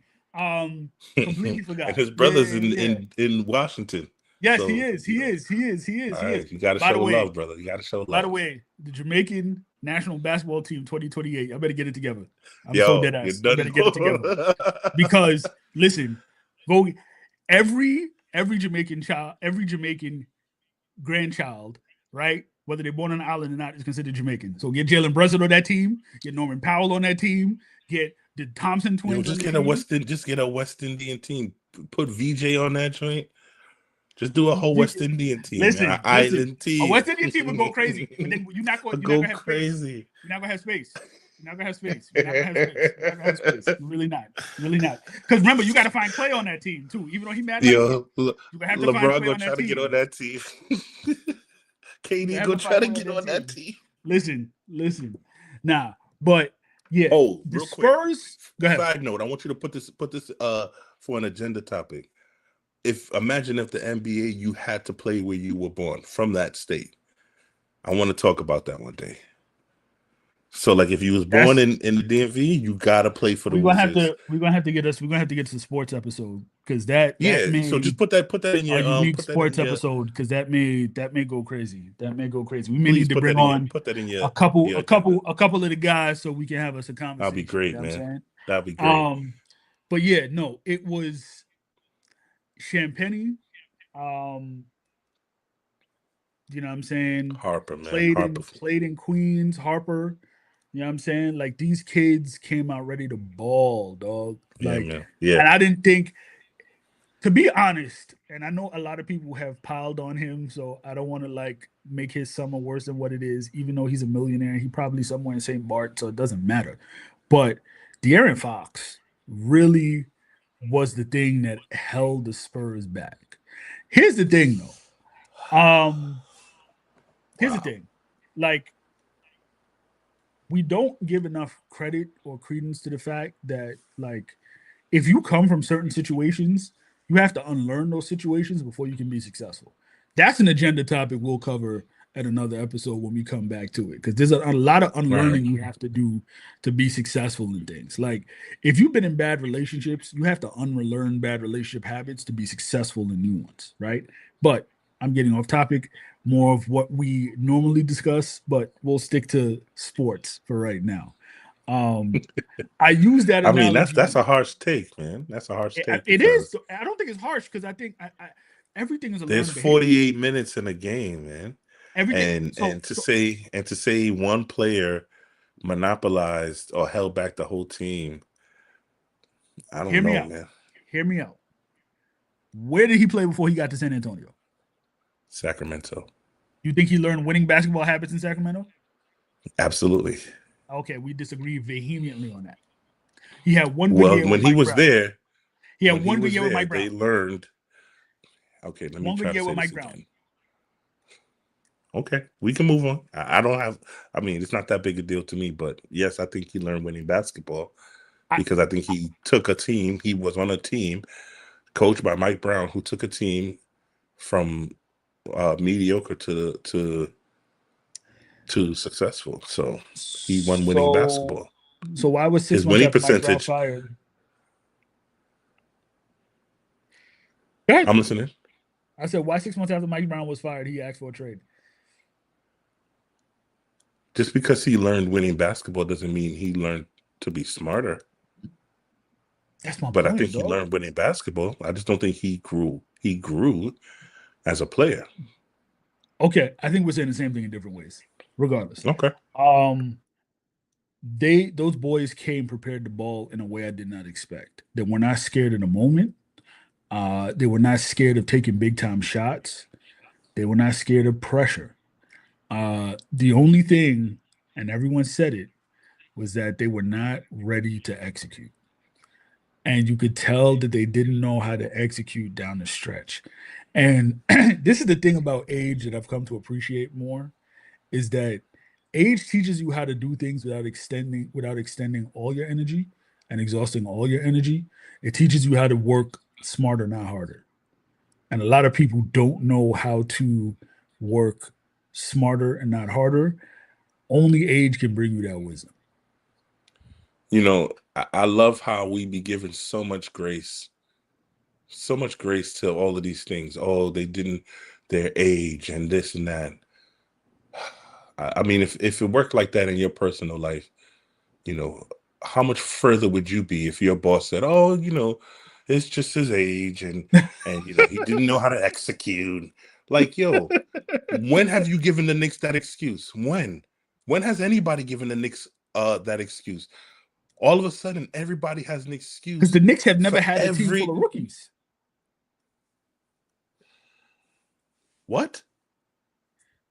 Completely And forgot. his Yeah, brothers yeah, yeah. in Washington. Yes, he So is. you He know, is. He is. He is. all He is. right, you got to By the show way, love, brother. You got to show by the love. way, the Jamaican national basketball team 2028. I better get it together. I'm so Yo, dead you're ass. I done. better get it together because listen, go every Jamaican child, every Jamaican grandchild, right? Whether they're born on an island or not, is considered Jamaican. So get Jalen Brunson on that team, get Norman Powell on that team, get the Thompson Yo, twins on the team. Just get a West Indian team. Put VJ on that joint. Just do a whole West Indian team, man. An Listen. island A team. West Indian team would go crazy, but then you're not Go gonna have space. crazy. You're not gonna have space. You're not gonna have space. You're not gonna have space. You're not gonna have space. You're really not. You're really not. Because remember, you got to find Clay on that team too. Even though he mad like shit, Yo, you gonna have to find LeBron Clay gonna on try that to get team. on that team. You KD have to gonna try find to Clay on get that on that team. team. Listen. Nah, but yeah, Oh, the real quick. Spurs. Go ahead. Side note, I want you to put this for an agenda topic. If imagine if the NBA you had to play where you were born from that state. I want to talk about that one day. So like if you was born That's in the DMV, you gotta play for the Wizards. we're gonna have to get to the sports episode because that Yeah, so may just put that in a your unique put that in sports your episode because that may go crazy. That may go crazy. We may please need to bring on put that in your a agenda. couple of the guys so we can have us a That'll be conversation. You great, know what I'm man. saying? That'll be great. Um, but yeah, no, it was Champagne. Um, you know what I'm saying? Harper, man. Harper. Played in Queens, Harper. You know what I'm saying? Like these kids came out ready to ball, dog. Yeah, Like, man. Yeah. and I didn't think, to be honest, and I know a lot of people have piled on him, so I don't want to like make his summer worse than what it is, even though he's a millionaire. He probably somewhere in St. Bart, so it doesn't matter. But De'Aaron Fox really was the thing that held the Spurs back. Here's the thing, though. Here's the Wow. thing. Like, we don't give enough credit or credence to the fact that, like, if you come from certain situations, you have to unlearn those situations before you can be successful. That's an agenda topic we'll cover at another episode when we come back to it because there's a lot of Right. unlearning you have to do to be successful in things. Like if you've been in bad relationships, you have to unlearn bad relationship habits to be successful in new ones, right? But I'm getting off topic, more of what we normally discuss, but we'll stick to sports for right now. Um, I use that I mean, that's analogy. a harsh take, man. That's a harsh take It is. because I don't think it's harsh because I think everything is a there's learned behavior. 48 minutes in a game, man. Everything. And to say one player monopolized or held back the whole team, I Hear don't me know, out. man. Hear me out. Where did he play before he got to San Antonio? Sacramento. You think he learned winning basketball habits in Sacramento? Absolutely. Okay, we disagree vehemently on that. He had one good Well, year with Mike Brown. when he was there, they learned. Okay, let me One good try to year say with this Mike Brown. again. Okay, we can move on. I don't have. I mean, it's not that big a deal to me, but yes, I think he learned winning basketball I, because I think he took a team. He was on a team coached by Mike Brown, who took a team from mediocre to successful. So he won winning so basketball. so why was His 6 months winning after Mike Brown percentage. fired? Go ahead. I'm listening. I said, why 6 months after Mike Brown was fired, he asked for a trade? Just because he learned winning basketball doesn't mean he learned to be smarter. That's my But I point, think he dog. learned winning basketball. I just don't think he grew. He grew as a player. Okay, I think we're saying the same thing in different ways. Regardless, Okay. um, those boys came prepared to ball in a way I did not expect. They were not scared in the moment. They were not scared of taking big time shots. They were not scared of pressure. The only thing, and everyone said it, was that they were not ready to execute. And you could tell that they didn't know how to execute down the stretch. And this is the thing about age that I've come to appreciate more is that age teaches you how to do things without extending all your energy and exhausting all your energy. It teaches you how to work smarter, not harder. And a lot of people don't know how to work smarter and not harder. Only age can bring you that wisdom. I love how we be given so much grace to all of these things. Oh, they didn't, their age and this and that. I mean, if it worked like that in your personal life, you know, how much further would you be if your boss said, "Oh, it's just his age, and he didn't know how to execute." Like, yo, when have you given the Knicks that excuse? When has anybody given the Knicks that excuse? All of a sudden, everybody has an Because excuse the Knicks have for never had a team full every of rookies. what?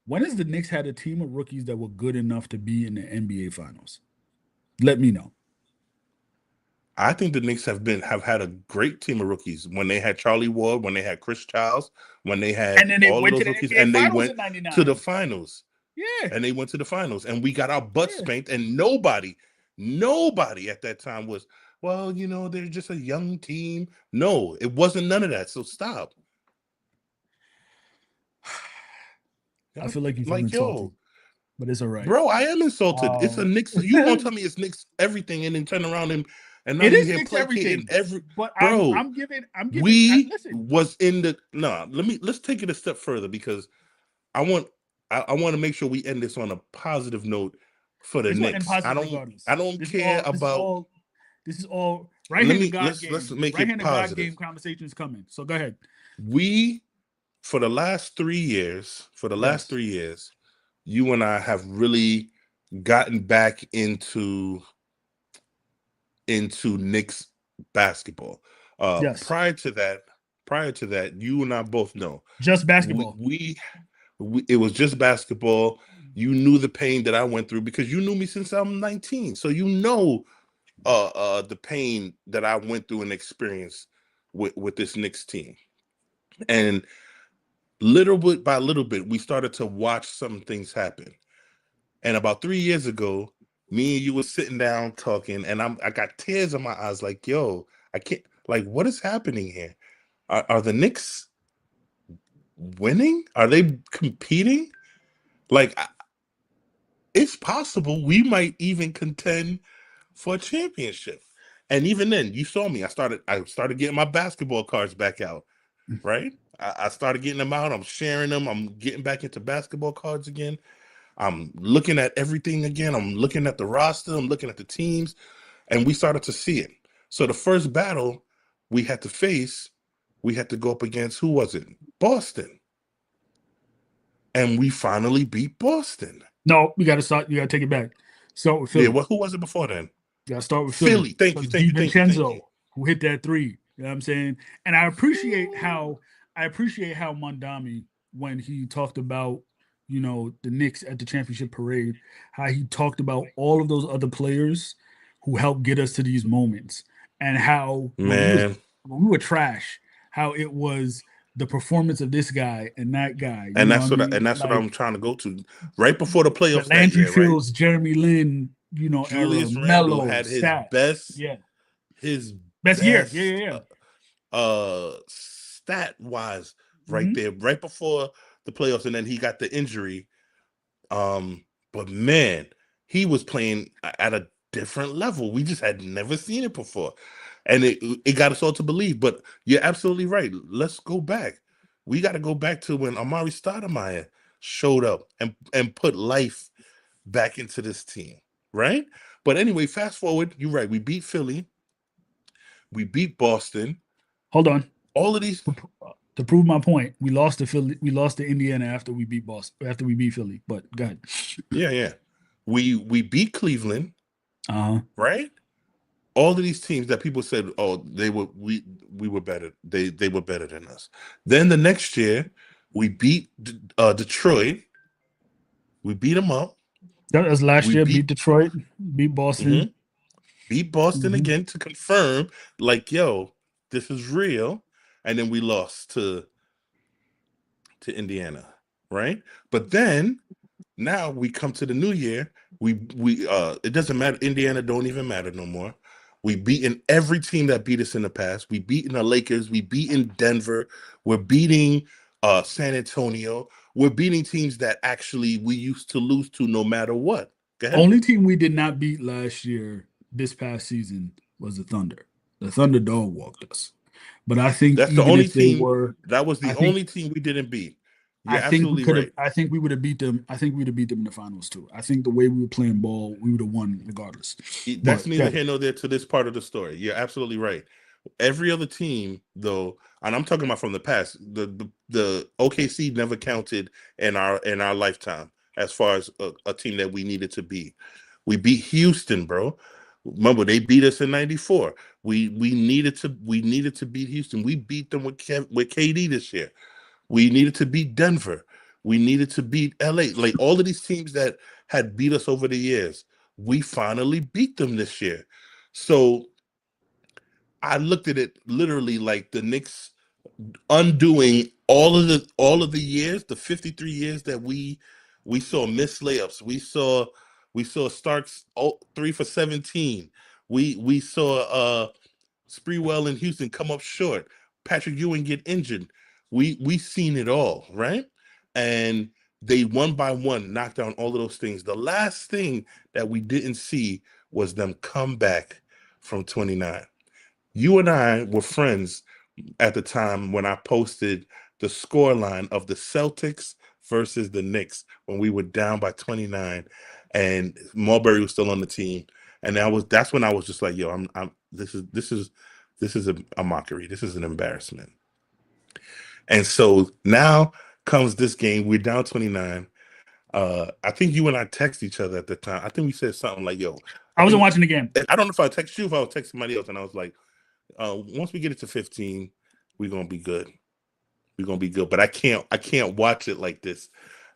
When has the Knicks had a team of rookies that were good enough to be in the NBA Finals? Let me know. I think the Knicks have had a great team of rookies when they had Charlie Ward, when they had Chris Childs, when they And had then they all of went to those the rookies, NBA and they Finals went in to the '99. finals. Yeah, And they went to the finals, and we got our butts yeah. spanked, and nobody at that time was, well, they're just a young team. No, it wasn't none of that. So stop. I feel like you feel Like, insulted, yo, but it's all right. bro, I am insulted. It's a Um, Knicks. You gonna tell me it's Knicks everything, and then turn around and now it you is here Knicks placating everything, every but I'm bro. I'm giving I'm giving. We Listen, was in the no. Let's take it a step further because I want I want to make sure we end this on a positive note for the it's going to end Knicks. I positive don't regardless. I don't This is care all. This is about. all. This is all right Let hand of me God let's game. make Right it hand of God game positive. conversation is coming. So go ahead. We for the last Yes. 3 years, you and I have really gotten back into Knicks basketball. Yes. Prior to that, you and I both know Just we, basketball. we, it was just basketball. You knew the pain that I went through because you knew me since I'm 19, so you know the pain that I went through and experienced with this Knicks team. And little bit by little bit, we started to watch some things happen. And about 3 years ago, me and you were sitting down talking, and I got tears in my eyes, like, yo, I can't, like, what is happening here? Are the Knicks winning? Are they competing? Like, it's possible we might even contend for a championship. And even then, you saw me. I started getting my basketball cards back out, right? I started getting them out. I'm sharing them. I'm getting back into basketball cards again. I'm looking at everything again. I'm looking at the roster. I'm looking at the teams, and we started to see it. So the first battle we had to face, we had to go up against, who was it? Boston, and we finally beat Boston. No, we got to start. You got to take it back. Start with Yeah, Philly. well, who was it before then? You got to start with Philly Philly. Thank you, because thank you, thank you, thank you. DiVincenzo, who hit that three. You know what I'm saying? And I appreciate how Mondami, when he talked about the Knicks at the championship parade, how he talked about all of those other players who helped get us to these moments, and how Man, when we were trash, how it was the performance of this guy and that guy. You and know what I and mean? that's what I'm Like trying to go to. Right before the the playoffs that Landry year, right? Fields, Jeremy Lin, era, Julius Randle Mello, had Stat. Yeah. his Best year. Yeah, best yeah, yeah. stat wise right Mm-hmm. there, right before the playoffs, and then he got the injury. But man, he was playing at a different level. We just had never seen it before. And it got us all to believe. But you're absolutely right. Let's go back. We got to go back to when Amari Stoudemire showed up and put life back into this team, right? But anyway, fast forward, you're right. We beat Philly, we beat Boston. Hold on. All of these, To prove my point, we lost to Philly. We lost to Indiana after we beat Boston. After we beat Philly. But go ahead. yeah, yeah. We beat Cleveland, Uh huh. right? All of these teams that people said, oh, we were better. They were better than us. Then the next year, We beat Detroit. We beat them up. That was last We year. Beat beat Detroit. Beat Boston. mhm, beat Boston Hmm. again to confirm, like, yo, this is real. And then we lost to Indiana, right? But then now we come to the new year. We it doesn't matter. Indiana don't even matter no more. We beaten every team that beat us in the past. We beaten the Lakers. We beaten Denver. We're beating San Antonio. We're beating teams that actually we used to lose to no matter what. Go ahead. Only team we did not beat last year, this past season, was the Thunder. The Thunder dog walked us. But I think That's the even only if they team. were, That was I the think only team we didn't beat. You're I think we absolutely could have. right. I think we would have beat them. I think we'd have beat them in the finals too. I think the way we were playing ball, we would have won regardless. That's But neither yeah, here nor there to this part of the story. You're absolutely right. Every other team, though, and I'm talking about from the past, the OKC never counted in our lifetime as far as a team that we needed to beat. We beat Houston, bro. Remember they beat us in '94. We needed to beat Houston. We beat them with KD this year. We needed to beat Denver. We needed to beat LA. Like all of these teams that had beat us over the years, we finally beat them this year. So I looked at it literally like the Knicks undoing all of the years, the 53 years that we saw missed layups. We saw Starks 3 for 17. We saw Spreewell in Houston come up short. Patrick Ewing get injured. We seen it all, right? And they one by one knocked down all of those things. The last thing that we didn't see was them come back from 29. You and I were friends at the time when I posted the score line of the Celtics versus the Knicks when we were down by 29 and Marbury was still on the team. And that's when I was just like, yo, I'm this is a mockery. This is an embarrassment. And so now comes this game. We're down 29. I think you and I text each other at the time. I think we said something like, yo, I I wasn't think watching the game. I don't know if I text you, if I was text somebody else, and I was like, once we get it to 15, we're gonna be good. We're gonna be good. But I can't watch it like this.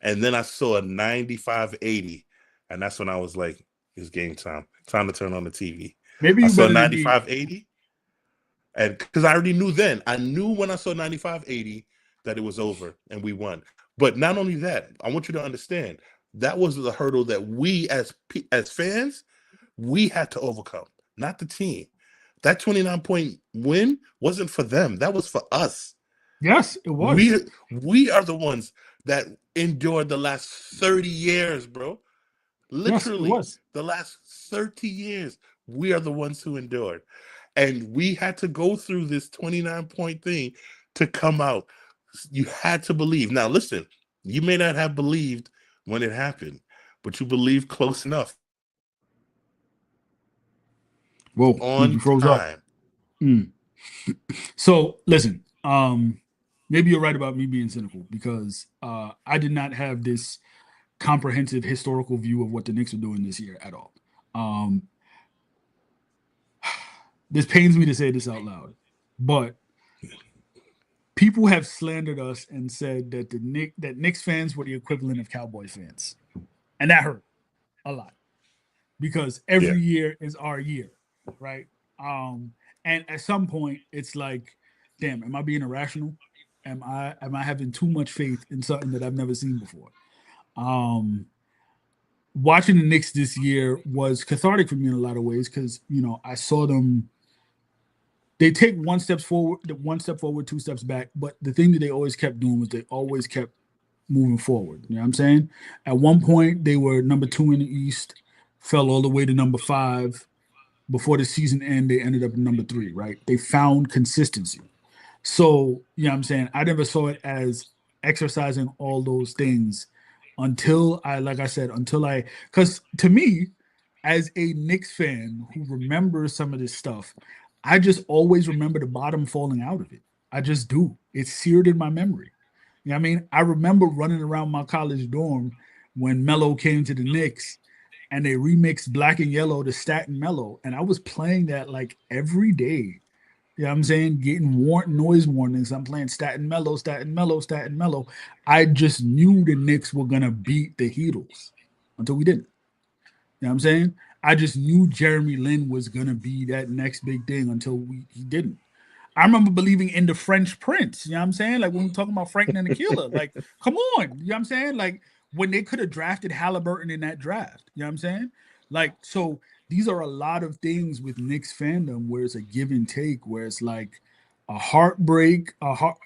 And then I saw a 95-80, and that's when I was like, it's game time. Time to turn on the TV. Maybe I you saw better than me. 95-80, and because I already knew then, I knew when I saw 95-80 that it was over and we won. But not only that, I want you to understand that was the hurdle that we as fans we had to overcome, not the team. That 29-point win wasn't for them. That was for us. Yes, it was. We we are the ones that endured the last 30 years, bro. Yes, it Literally, was. the last 30 years, we are the ones who endured. And we had to go through this 29-point thing to come out. You had to believe. Now, listen, you may not have believed when it happened, but you believed close enough Whoa, you on froze up. time. Mm. So listen, maybe you're right about me being cynical because I did not have this comprehensive historical view of what the Knicks are doing this year at all. Um, this pains me to say this out loud, but people have slandered us and said that that Knicks fans were the equivalent of Cowboy fans, and that hurt a lot because Yeah. every year is our year, right? Um, and at some point, it's like, damn, am I being irrational? Am I having too much faith in something that I've never seen before? Um, Watching the Knicks this year was cathartic for me in a lot of ways because I saw them. They take one step forward, two steps back. But the thing that they always kept doing was they always kept moving forward. You know what I'm saying? At one point, they were number two in the East, fell all the way to number five. Before the season end, they ended up in number three, right? They found consistency. So, you know what I'm saying? I never saw it as exercising all those things until like I said, because to me, as a Knicks fan who remembers some of this stuff, I just always remember the bottom falling out of it. I just do. It's seared in my memory. You know what I mean? I remember running around my college dorm when Mello came to the Knicks and they remixed Black and Yellow to Staten Mellow. And I was playing that like every day You know what I'm saying? Getting noise warnings. I'm playing Staten Mellow, Staten Mellow, Staten Mellow. I just knew the Knicks were gonna beat the Heatles until we didn't. You know what I'm saying? I just knew Jeremy Lin was gonna be that next big thing until he didn't. I remember believing in the French Prince. You know what I'm saying? Like when we're talking about Franklin and Aquila, like, come on. You know what I'm saying? Like when they could have drafted Halliburton in that draft. You know what I'm saying? Like, so these are a lot of things with Knicks fandom where it's a give and take, where it's like a heartbreak,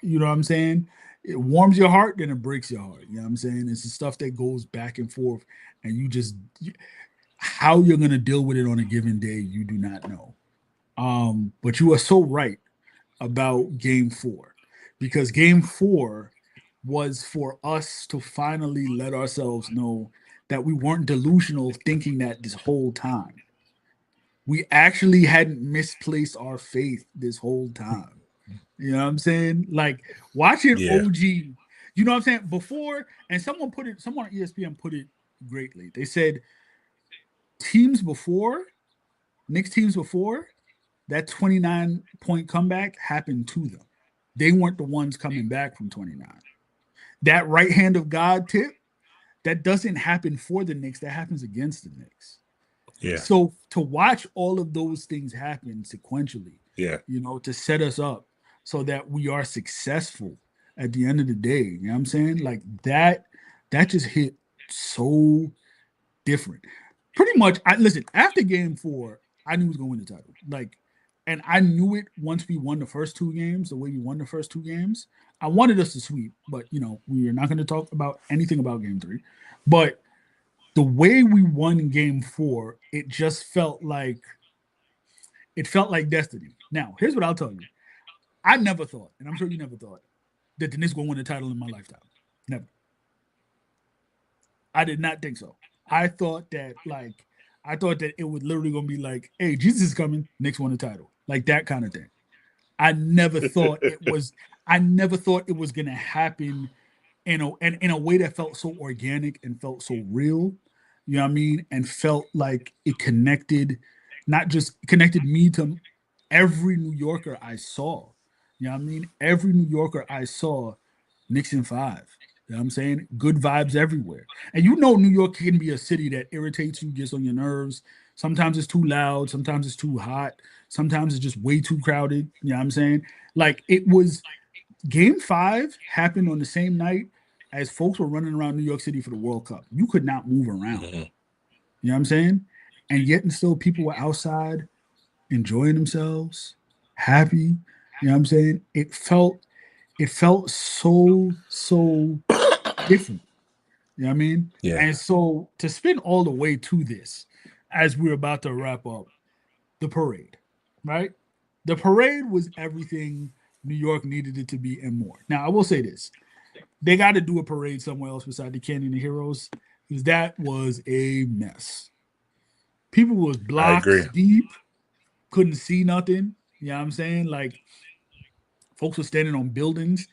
you know what I'm saying? It warms your heart, then it breaks your heart. You know what I'm saying? It's the stuff that goes back and forth, and how you're gonna deal with it on a given day, you do not know. But you are so right about game 4 because game 4 was for us to finally let ourselves know that we weren't delusional thinking that this whole time. We actually hadn't misplaced our faith this whole time. You know what I'm saying? Like watching Yeah. OG, you know what I'm saying? Before, and someone on ESPN put it greatly. They said teams before, Knicks teams before, that 29-point comeback happened to them. They weren't the ones coming back from 29. That right hand of God tip, that doesn't happen for the Knicks, that happens against the Knicks. Yeah. So to watch all of those things happen sequentially, Yeah. to set us up so that we are successful at the end of the day, you know what I'm saying? Like that just hit so different. Pretty much, I listen, after game 4, I knew he was gonna win the title. Like, and I knew it once we won the first 2 games, the way we won the first 2 games. I wanted us to sweep, but we are not going to talk about anything about game 3. But the way we won game 4, it felt like destiny. Now, here's what I'll tell you. I never thought, and I'm sure you never thought, that the Knicks going to win the title in my lifetime. Never. I did not think so. I thought that it was literally gonna be like, hey, Jesus is coming, Knicks won the title. Like that kind of thing. I never thought it was I never thought it was gonna happen in a way that felt so organic and felt so real. You know what I mean? And felt like it connected, not just connected me to every New Yorker I saw. You know what I mean? Every New Yorker I saw, Knicks in 5. You know what I'm saying? Good vibes everywhere. And New York can be a city that irritates you, gets on your nerves. Sometimes it's too loud, sometimes it's too hot, sometimes it's just way too crowded. You know what I'm saying? Like it was game 5 happened on the same night as folks were running around New York City for the World Cup. You could not move around. Mhm. You know what I'm saying? And yet and still people were outside enjoying themselves, happy. You know what I'm saying? It felt so different. You know what I mean? Yeah. And so to spin all the way to this, as we're about to wrap up, the parade, right? The parade was everything New York needed it to be and more. Now, I will say this. They got to do a parade somewhere else beside the Canyon of Heroes because that was a mess. People was I blocks agree. deep, couldn't see nothing. You know what I'm saying? Like folks were standing on buildings.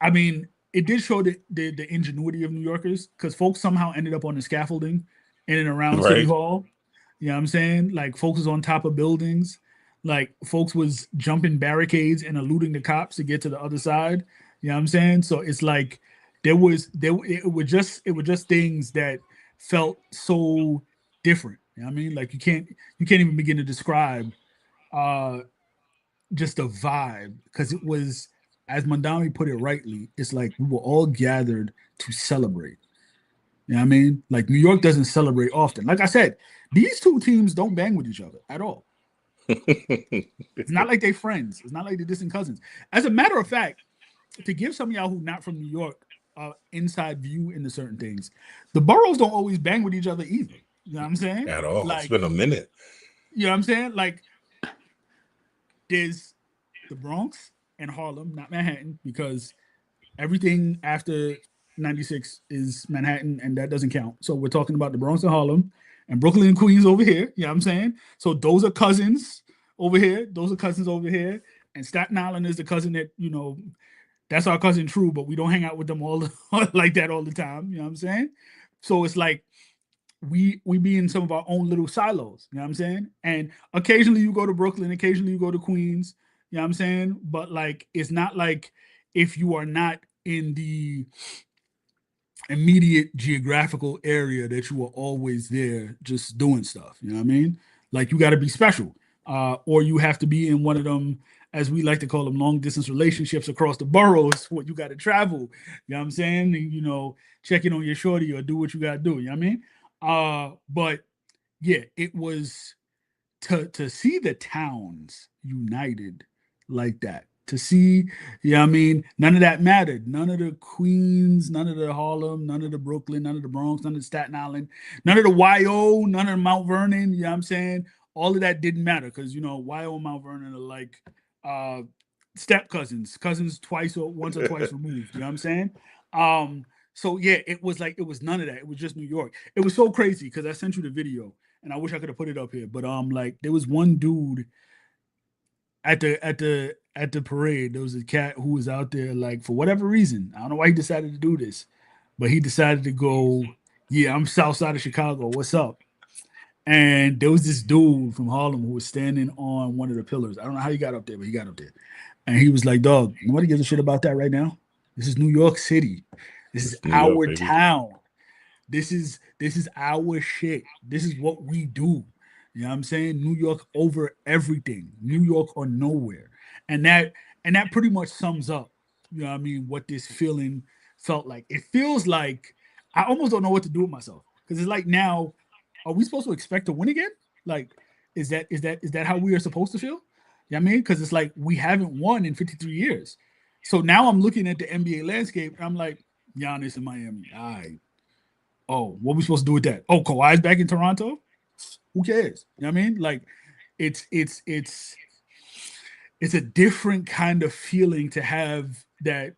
I mean, it did show the ingenuity of New Yorkers because folks somehow ended up on the scaffolding in and around City Right. Hall. You know what I'm saying? Like folks was on top of buildings. Like folks was jumping barricades and eluding the cops to get to the other side. You know what I'm saying? So it's like there it was just things that felt so different. You know what I mean? Like you can't even begin to describe uh just a vibe because it was, as Mandami put it rightly, it's like we were all gathered to celebrate. You know what I mean? Like New York doesn't celebrate often. Like I said, these two teams don't bang with each other at all. It's not like they friends. It's not like they're distant cousins. As a matter of fact, to give some of y'all who not from New York inside view into certain things, the boroughs don't always bang with each other either. You know what I'm saying? At all. It's Like, been a minute. you know what I'm saying? Like, there's the Bronx and Harlem, not Manhattan, because everything after 96 is Manhattan, and that doesn't count. So we're talking about the Bronx and Harlem and Brooklyn and Queens over here. You know what I'm saying? So those are cousins over here. Those are cousins over here. And Staten Island is the cousin that, that's our cousin True, but we don't hang out with them all like that all the time. You know what I'm saying? So it's like we be in some of our own little silos, you know what I'm saying? And occasionally you go to Brooklyn, occasionally you go to Queens, you know what I'm saying? But like it's not like if you are not in the immediate geographical area that you are always there just doing stuff. You know what I mean? Like you got to be special, or you have to be in one of them, as we like to call them, long distance relationships across the boroughs. What you got to travel. You know what I'm saying? And, check in on your shorty or do what you got to do. You know what I mean? But yeah, it was to see the towns united like that. To see, yeah, I mean, none of that mattered. None of the Queens, none of the Harlem, none of the Brooklyn, none of the Bronx, none of the Staten Island, none of the YO, none of the Mount Vernon. You know what I'm saying? All of that didn't matter because YO and Mount Vernon are like uh step cousins twice or once or twice removed. You know what I'm saying? So yeah, it was none of that. It was just New York. It was so crazy because I sent you the video and I wish I could have put it up here. But like there was one dude at the parade. There was a cat who was out there like for whatever reason. I don't know why he decided to do this, but he decided to go. Yeah, I'm south side of Chicago. What's up? And there was this dude from Harlem who was standing on one of the pillars. I don't know how he got up there, but he got up there. And he was like, dog, nobody gives a shit about that right now. This is New York City. This is It's New York, our baby. town. This is our shit. This is what we do. You know what I'm saying? New York over everything. New York or nowhere. And that pretty much sums up, you know what I mean, what this feeling felt like. It feels like I almost don't know what to do with myself. Because it's like now, are we supposed to expect to win again? Like, is that how we are supposed to feel? You know what I mean? Because it's like we haven't won in 53 years. So now I'm looking at the NBA landscape and I'm like, Giannis in Miami. All right. Oh, what are we supposed to do with that? Oh, Kawhi's back in Toronto. Who cares? You know what I mean? Like, it's it's it's it's a different kind of feeling to have that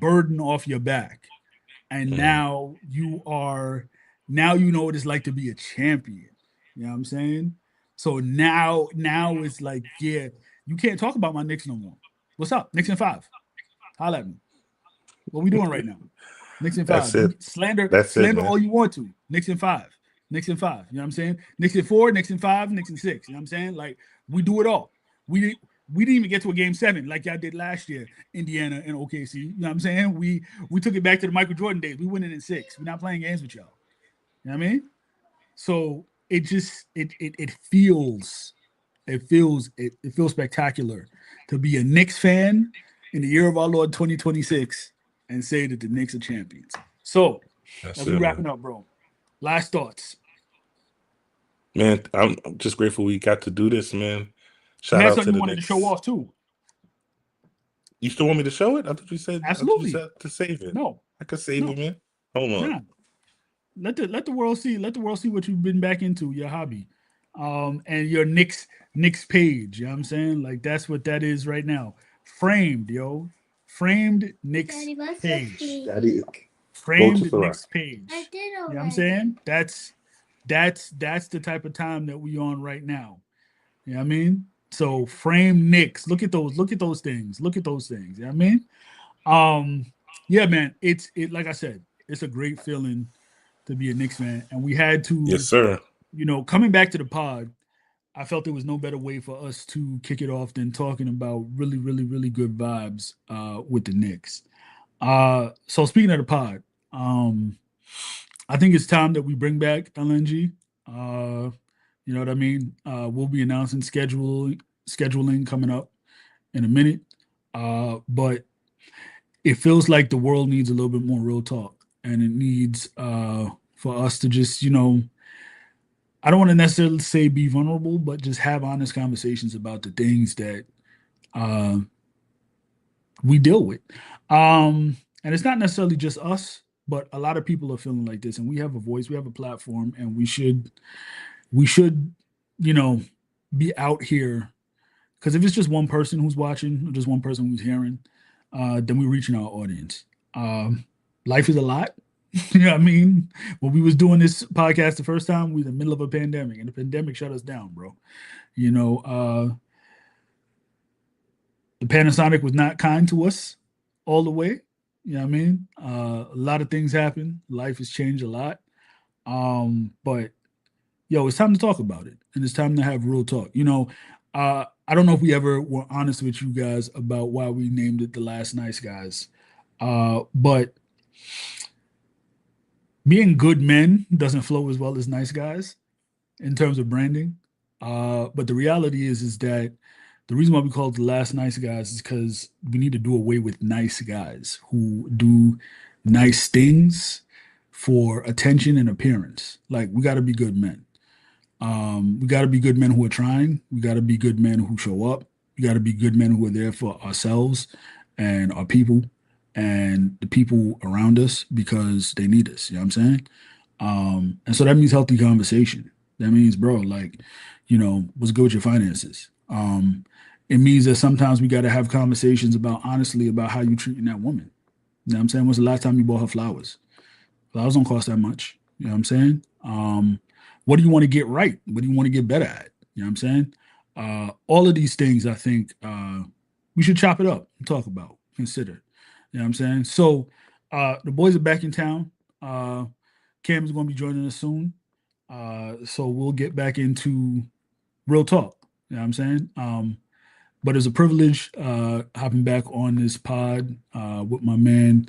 burden off your back, and Mm. now you know what it's like to be a champion. You know what I'm saying? So now it's like, yeah, you can't talk about my Knicks no more. What's up, Knicks in five? Holla at me. What we doing right now? Knicks in That's five. it. That's it, Slander man. all you want to. Knicks in five. Knicks in five. You know what I'm saying? Knicks in four. Knicks in five. Knicks in six. You know what I'm saying? Like we do it all. We didn't even get to a game seven like y'all did last year, Indiana and OKC. You know what I'm saying? We took it back to the Michael Jordan days. We win it in six. We're not playing games with y'all. You know what I mean? So it just it feels spectacular to be a Knicks fan in the year of our Lord 2026 and say that the Knicks are champions. So That's as we it, man. wrapping up, bro, last thoughts. Man, I'm just grateful we got to do this, man. You Shout had out to something you the wanted to show Knicks. off too. You still want me to show it? I thought you Absolutely. said to save it. No, I could save it, no, man. Hold on. nah. Let the world see. Let the world see what you've been back into, your hobby. And your Knicks page. You know what I'm saying? Like that's what that is right now. Framed, yo. Framed Knicks Daddy, what's the page. key? Daddy, go to Framed the right. Knicks I page. did You know what I'm already. saying? That's the type of time that we on right now. You know what I mean? So frame Knicks. Look at those things. Look at those things. You know what I mean? Yeah, man. It like I said, it's a great feeling to be a Knicks fan. And we had Yes, to, sir. coming back to the pod, I felt there was no better way for us to kick it off than talking about really, really, really good vibes with the Knicks. So speaking of the pod, I think it's time that we bring back LNG. You know what I mean? We'll be announcing scheduling coming up in a minute. But it feels like the world needs a little bit more real talk, and it needs for us to just, I don't want to necessarily say be vulnerable, but just have honest conversations about the things that uh, we deal with. And it's not necessarily just us, but a lot of people are feeling like this, and we have a voice, we have a platform, and we should, you know, be out here. Because if it's just one person who's watching, or just one person who's hearing, then we're reaching our audience. Um, Life is a lot. You know what I mean? When we was doing this podcast the first time, we were in the middle of a pandemic, and the pandemic shut us down, bro. You know, the Panasonic was not kind to us all the way. You know what I mean? A lot of things happen. Life has changed a lot. But yo, it's time to talk about it, and it's time to have real talk. I don't know if we ever were honest with you guys about why we named it the Last Nice Guys, but being good men doesn't flow as well as nice guys in terms of branding. But the reality is that the reason why we call it the Last Nice Guys is because we need to do away with nice guys who do nice things for attention and appearance. Like we got to be good men. We got to be good men who are trying. We got to be good men who show up. We got to be good men who are there for ourselves and our people and the people around us because they need us. You know what I'm saying? And so that means healthy conversation. That means, bro, like, what's good with your finances? It means that sometimes we got to have conversations about honestly about how you treating that woman. You know what I'm saying? When's the last time you bought her flowers? Flowers don't cost that much. You know what I'm saying? What do you want to get right? What do you want to get better at? You know what I'm saying? All of these things, I think we should chop it up and talk about, consider. You know what I'm saying? So the boys are back in town. Cam is going to be joining us soon. So we'll get back into real talk. You know what I'm saying? But it's a privilege hopping back on this pod with my man,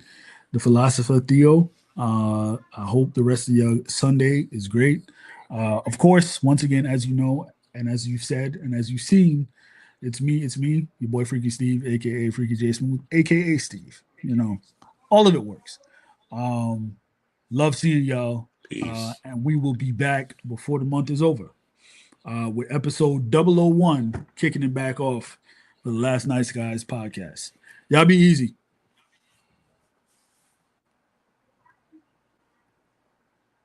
the philosopher Theo. I hope the rest of your Sunday is great. Of course, once again, as you know, and as you've said, and as you've seen, it's me, your boy Freaky Steve, aka Freaky J Smooth, aka Steve. All of it works. Um, Love seeing y'all, Peace. and we will be back before the month is over with episode 001, kicking it back off for the Last Nice Guys podcast. Y'all be easy.